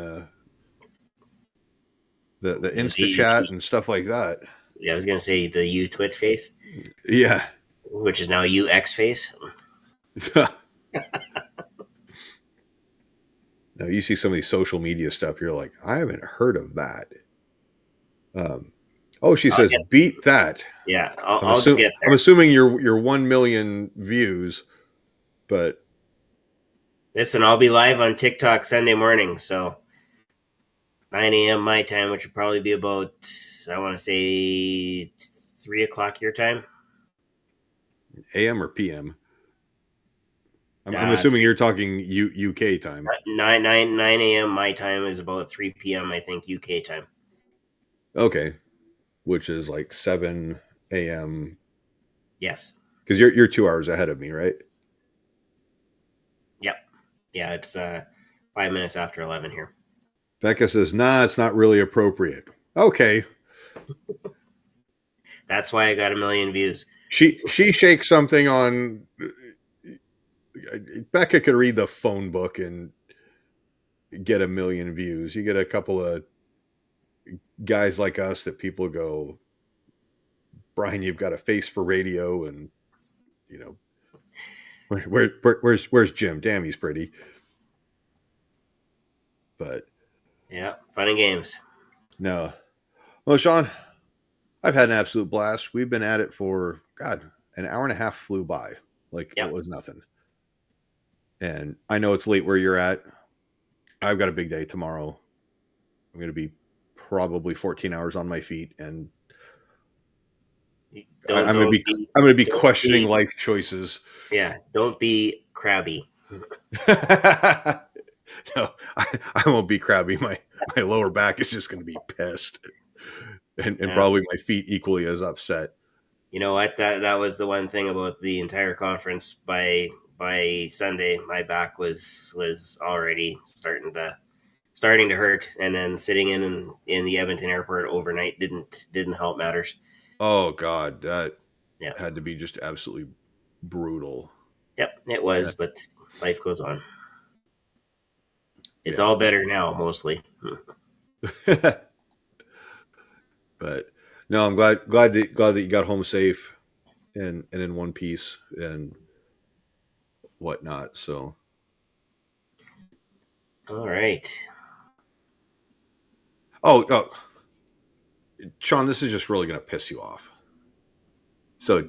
the Insta chat and stuff like that. Yeah, I was gonna say the U Twit face. Yeah, which is now UX face. Now you see some of these social media stuff, you're like, I haven't heard of that. She says, beat that. Yeah, I'll get there. I'm assuming you're 1 million views, but listen, I'll be live on TikTok Sunday morning, so 9 a.m. my time, which would probably be about, I want to say 3 o'clock your time. AM or PM? I'm assuming you're talking UK time. 9 a.m. my time is about 3 p.m. I think UK time. Okay, which is like 7 a.m. Yes, because you're 2 hours ahead of me, right? Yep. Yeah, it's 5 minutes after 11 here. Becca says, "Nah, it's not really appropriate." Okay. That's why I got 1 million views. She shakes something on. Becca could read the phone book and get 1 million views. You get a couple of guys like us that people go, Brian, you've got a face for radio, and where's Jim? Damn, he's pretty. But yeah, fun and games. No, well, Sean, I've had an absolute blast. We've been at it for an hour and a half flew by like it was nothing. And I know it's late where you're at. I've got a big day tomorrow. I'm going to be probably 14 hours on my feet, and I'm going to be questioning life choices. Yeah, don't be crabby. No, I won't be crabby. My lower back is just going to be pissed, and probably my feet equally as upset. You know what? That was the one thing about the entire conference. By Sunday, my back was already starting to hurt, and then sitting in the Edmonton airport overnight didn't help matters. Oh God, that had to be just absolutely brutal. Yep, it was, but life goes on. It's Yeah. all better now, mostly. But no, I'm glad that you got home safe and in one piece and whatnot. So All right. oh, Sean, this is just really gonna piss you off. So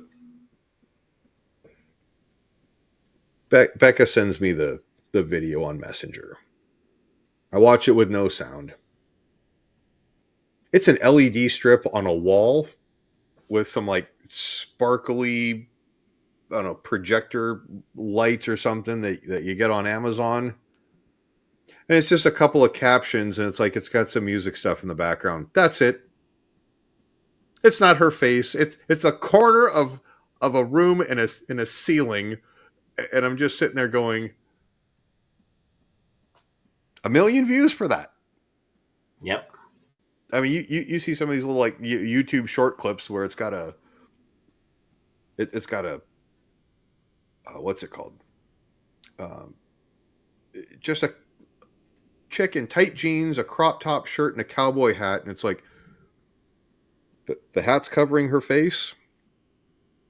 Becca sends me the video on Messenger. I watch it with no sound. It's an LED strip on a wall with some like sparkly, I don't know, projector lights or something that you get on Amazon. And it's just a couple of captions, and it's like it's got some music stuff in the background. That's it. It's not her face. It's a corner of a room in a ceiling, and I'm just sitting there going, 1 million views for that. Yep. I mean, you see some of these little like YouTube short clips where it's got a what's it called? Just a chick in tight jeans, a crop top shirt, and a cowboy hat, and it's like the hat's covering her face,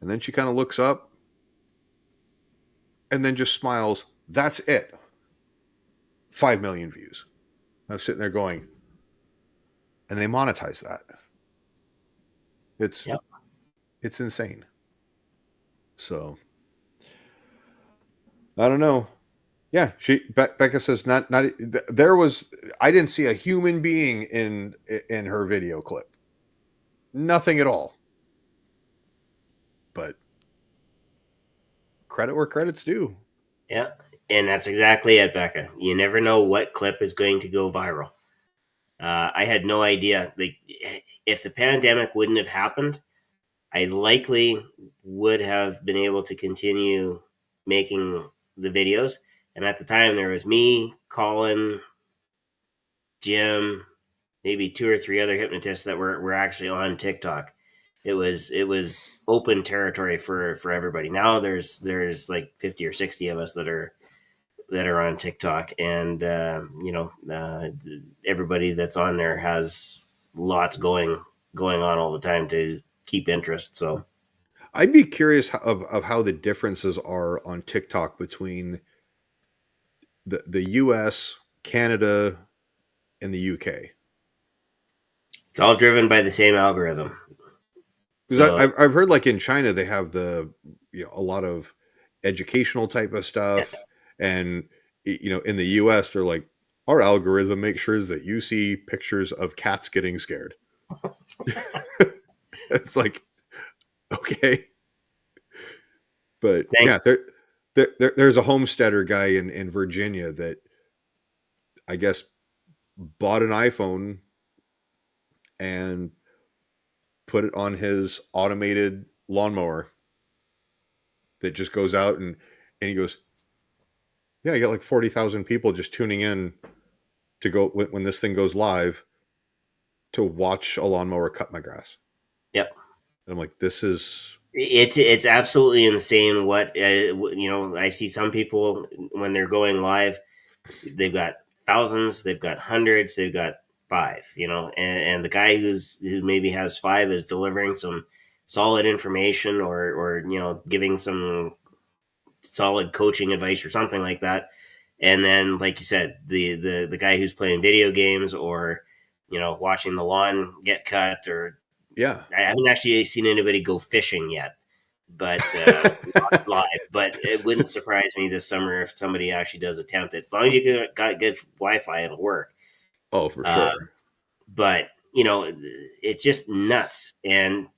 and then she kind of looks up, and then just smiles. That's it. 5 million views. I'm sitting there going, and they monetize that. It's insane. So I don't know. Yeah, Becca says not there was, I didn't see a human being in her video clip. Nothing at all. But credit where credit's due. Yeah, and that's exactly it, Becca. You never know what clip is going to go viral. I had no idea. Like, if the pandemic wouldn't have happened, I likely would have been able to continue making the videos. And at the time, there was me, Colin, Jim, maybe 2 or 3 other hypnotists that were actually on TikTok. It was open territory for everybody. Now there's like 50 or 60 of us that are on TikTok, and everybody that's on there has lots going on all the time to keep interest. So I'd be curious of how the differences are on TikTok between the US, Canada, and the UK. it's all driven by the same algorithm. Because So, I've heard like in China they have a lot of educational type of stuff, and in the US they're like, our algorithm makes sure that you see pictures of cats getting scared. It's like, okay, but thanks. yeah, there's a homesteader guy in Virginia that I guess bought an iPhone and put it on his automated lawnmower that just goes out and he goes, yeah, I got like 40,000 people just tuning in to go when this thing goes live to watch a lawnmower cut my grass. Yep. And I'm like, this is It's absolutely insane. What I see some people when they're going live, they've got thousands, they've got hundreds, they've got 5. And the guy who maybe has 5 is delivering some solid information or giving some solid coaching advice or something like that. And then, like you said, the guy who's playing video games or watching the lawn get cut, or yeah. I haven't actually seen anybody go fishing yet, but not live. But it wouldn't surprise me this summer if somebody actually does attempt it. As long as you got good Wi-Fi, it'll work. Oh, for sure. But it's just nuts. And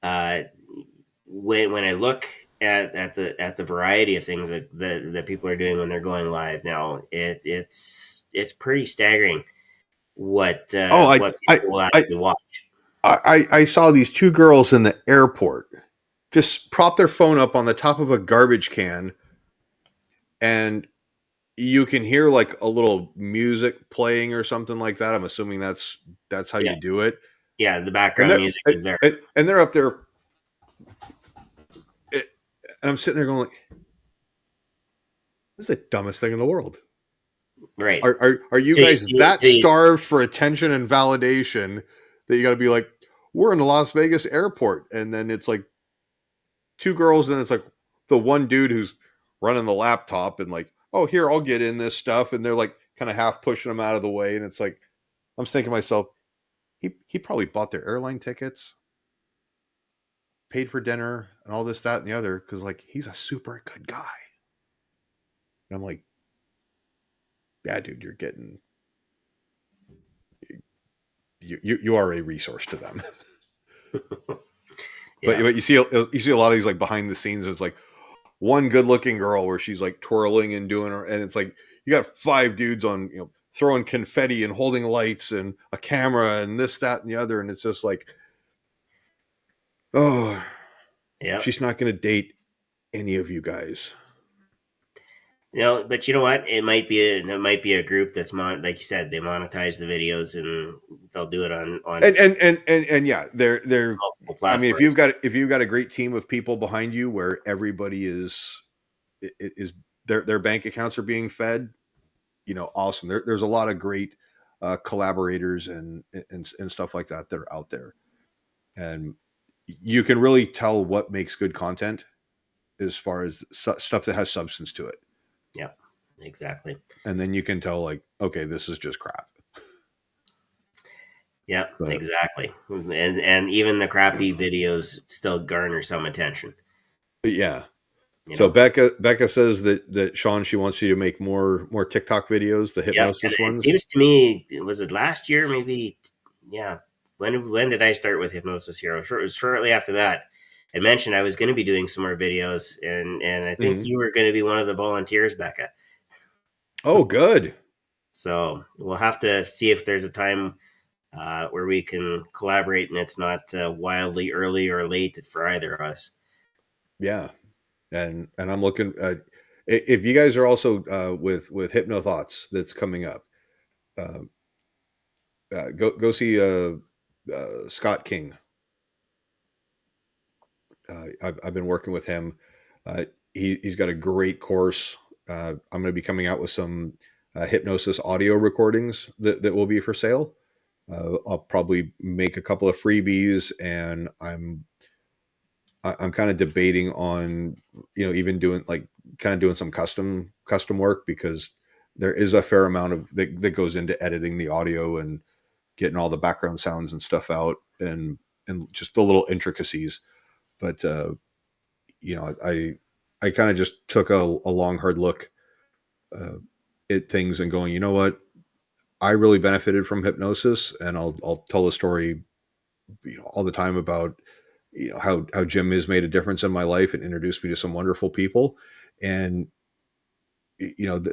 when I look at the variety of things that people are doing when they're going live now, it's pretty staggering what people will actually watch. I saw these 2 girls in the airport just prop their phone up on the top of a garbage can, and you can hear like a little music playing or something like that. I'm assuming that's how you do it. Yeah, the background music is there. And they're up there. And I'm sitting there going like, This is the dumbest thing in the world. Right. Are you So you guys see, that starved for attention and validation that you got to be like, we're in the Las Vegas airport, and then it's like 2 girls, and it's like the one dude who's running the laptop and like, oh, here, I'll get in this stuff, and they're like kind of half pushing them out of the way, and it's like, I'm thinking to myself, he probably bought their airline tickets, paid for dinner, and all this, that, and the other, because like he's a super good guy. And I'm like, yeah, dude, you're getting you are a resource to them. yeah. But you see a lot of these like behind the scenes. It's like one good looking girl where she's like twirling and doing her, and it's like you got 5 dudes on, you know, throwing confetti and holding lights and a camera and this, that, and the other, and it's just like, oh, Yeah. she's not going to date any of you guys. You know, but you know what? It might be a group that's like you said, they monetize the videos and they'll do it on And yeah, they're multiple platforms. I mean, if you've got a great team of people behind you where everybody is their bank accounts are being fed, you know, awesome. There's a lot of great collaborators and stuff like that that are out there, and you can really tell what makes good content as far as stuff that has substance to it. Yeah, exactly. And then you can tell, like, okay, this is just crap. Yeah, exactly. And even the crappy videos still garner some attention. Yeah. You So know? Becca says that Sean, she wants you to make more TikTok videos, the hypnosis ones. It seems to me, was it last year? Maybe, yeah. When did I start with Hypnosis Hero? It was shortly after that. I mentioned I was going to be doing some more videos, and I think you were going to be one of the volunteers, Becca. Oh, good. So we'll have to see if there's a time where we can collaborate, and it's not wildly early or late for either of us. Yeah, and I'm looking. If you guys are also with Hypno Thoughts that's coming up, go see Scott King. I've been working with him. He's got a great course. I'm going to be coming out with some hypnosis audio recordings that will be for sale. I'll probably make a couple of freebies, and I'm kind of debating on, you know, even doing some custom work, because there is a fair amount of that goes into editing the audio and getting all the background sounds and stuff out, and just the little intricacies. But you know, I kind of just took a long hard look at things and going, you know what, I really benefited from hypnosis, and I'll tell a story, you know, all the time about, you know, how Jim has made a difference in my life and introduced me to some wonderful people, and you know,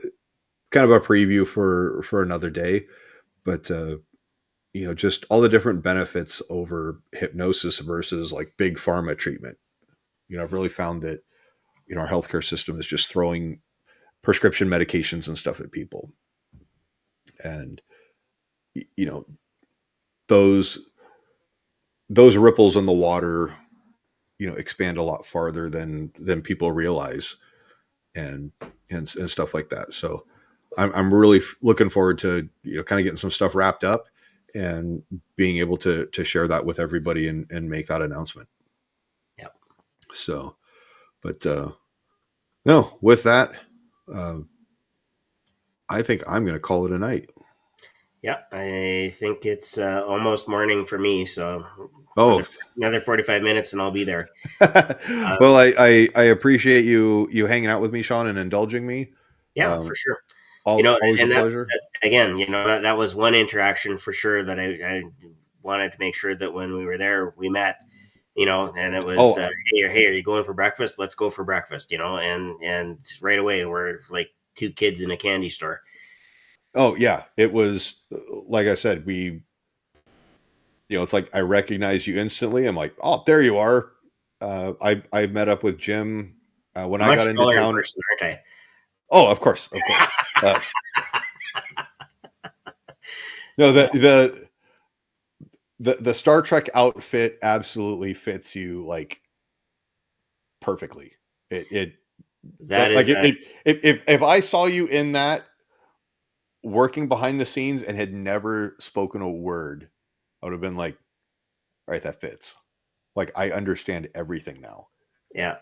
kind of a preview for another day, but you know, just all the different benefits over hypnosis versus like big pharma treatment. You know, I've really found that, you know, our healthcare system is just throwing prescription medications and stuff at people, and you know, those ripples in the water, you know, expand a lot farther than people realize, and stuff like that. So I'm really looking forward to, you know, kind of getting some stuff wrapped up and being able to share that with everybody and make that announcement. Yeah. So, but no, with that, I think I'm going to call it a night. Yeah, I think it's almost morning for me, so another 45 minutes and I'll be there. Well, I appreciate you hanging out with me, Sean, and indulging me. Yeah, for sure. You know, always a pleasure. Again, you know, that was one interaction for sure that I wanted to make sure that when we were there, we met, you know, and it was, hey, are you going for breakfast? Let's go for breakfast, you know, and right away we're like 2 kids in a candy store. Oh yeah, it was, like I said, you know, it's like I recognize you instantly. I'm like, oh, there you are. I met up with Jim when I got into town. Person, aren't I? Oh, of course. No, the Star Trek outfit absolutely fits you like perfectly. It That Like is a, if I saw you in that working behind the scenes and had never spoken a word, I would have been like, all right, that fits. Like I understand everything now. yeah.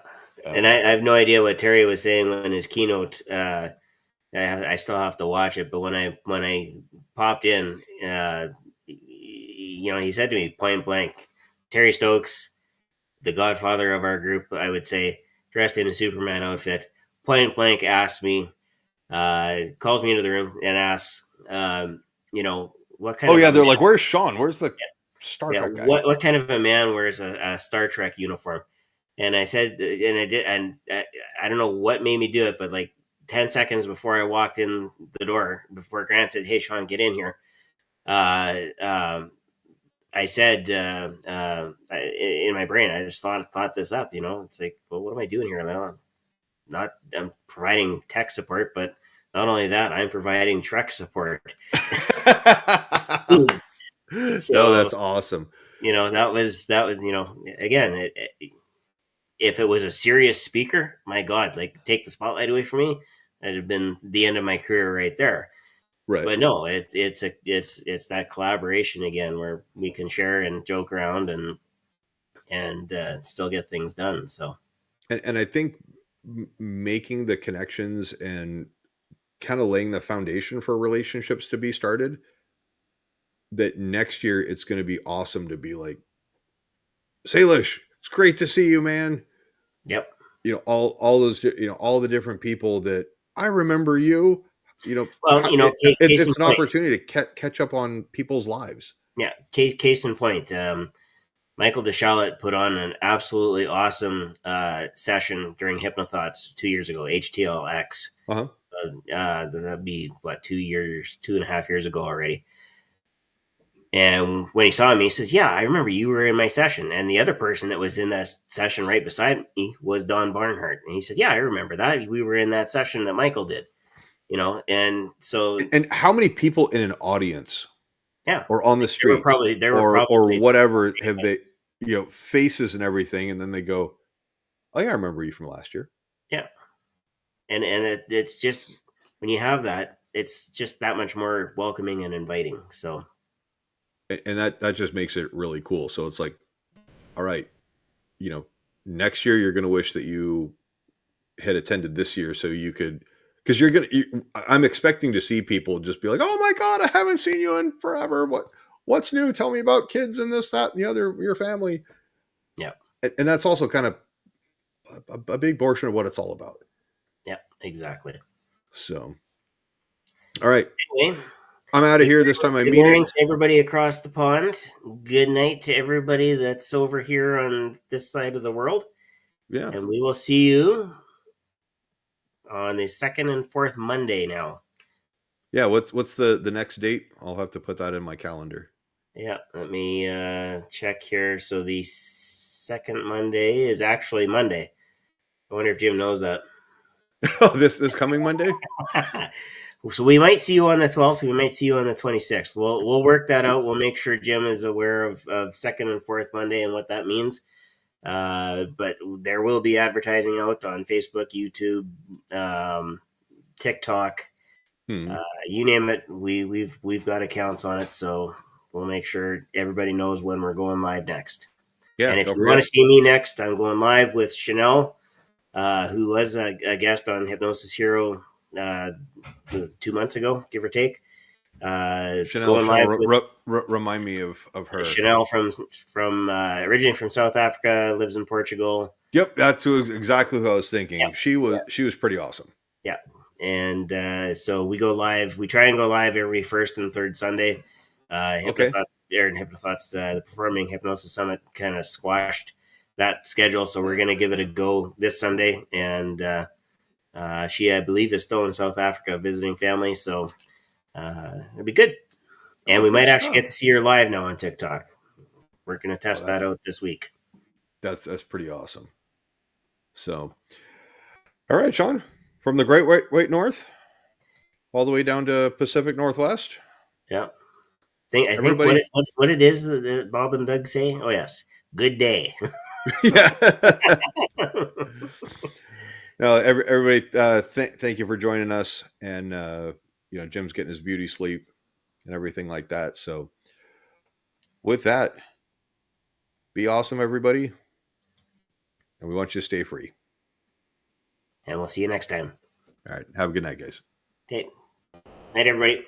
And I have no idea what Terry was saying in his keynote. I still have to watch it, but when I popped in, he said to me point blank, Terry Stokes, the godfather of our group, I would say, dressed in a Superman outfit, point blank asked me, calls me into the room and asks, what kind Oh of yeah, a they're man, like, where's Sean? Where's the Star yeah, Trek guy? what kind of a man wears a Star Trek uniform? And I said, and I did, and I don't know what made me do it, but like 10 seconds before I walked in the door, before Grant said, "Hey, Sean, get in here," uh, um, I said in my brain, I just thought this up. It's like, well, what am I doing here? I'm providing tech support, but not only that, I'm providing Trek support. No, So that's awesome. that was again, if it was a serious speaker, my God, like take the spotlight away from me, that'd have been the end of my career right there. Right. But no, it's that collaboration again where we can share and joke around and still get things done. So, and I think making the connections and kind of laying the foundation for relationships to be started, that next year it's going to be awesome to be like, Salish, it's great to see you, man. yep. All those, all the different people that I remember you, Well, case in it's an point. opportunity to catch up on people's lives. Yeah, case in point. Michael DeShalit put on an absolutely awesome session during Hypnothoughts 2 years ago, HTLX. Uh-huh. That'd be, 2.5 years ago already. And when he saw me, he says, "Yeah, I remember you were in my session." And the other person that was in that session right beside me was Don Barnhart. And he said, "Yeah, I remember that. We were in that session that Michael did." And so... And how many people in an audience, yeah, or on the streets, or whatever, have they, faces and everything, and then they go, "Oh yeah, I remember you from last year." Yeah. And it's just, when you have that, it's just that much more welcoming and inviting. So, And that just makes it really cool. So it's like, all right, next year you're going to wish that you had attended this year, so you could, because I'm expecting to see people just be like, "Oh my God, I haven't seen you in forever. What's new? Tell me about kids and this, that, and the other, your family." yeah. And that's also kind of a big portion of what it's all about. Yeah, exactly. So, all right. Anyway, I'm out of here this time. I good mean morning it. to everybody across the pond. Good night to everybody that's over here on this side of the world. Yeah. And we will see you on the second and fourth Monday now. Yeah. What's the next date? I'll have to put that in my calendar. Yeah. Let me check here. So the second Monday is actually Monday. I wonder if Jim knows that. Oh, this coming Monday? So we might see you on the 12th. We might see you on the 26th. We'll work that out. We'll make sure Jim is aware of second and fourth Monday and what that means. But there will be advertising out on Facebook, YouTube, TikTok, you name it. We've got accounts on it, so we'll make sure everybody knows when we're going live next. Yeah. And if you want to see me next, I'm going live with Chanel, who was a guest on Hypnosis Hero 2 months ago, give or take. Chanel, remind me of her. Chanel from originally from South Africa, lives in Portugal. Yep, that's exactly who I was thinking. Yep. She was pretty awesome. Yeah, and so we go live. We try and go live every first and third Sunday. Hypnothoughts, the Performing Hypnosis Summit kind of squashed that schedule, so we're going to give it a go this Sunday. And she, I believe, is still in South Africa visiting family, so it'll be good. And we might actually get to see her live now on TikTok. We're going to test that out this week. That's pretty awesome. So, all right, Sean, from the Great White North all the way down to Pacific Northwest. Yeah. I think what it is that Bob and Doug say. Oh yes, good day. Yeah. No, everybody, thank you for joining us. And, Jim's getting his beauty sleep and everything like that. So with that, be awesome, everybody. And we want you to stay free. And we'll see you next time. All right. Have a good night, guys. Okay. Night, everybody.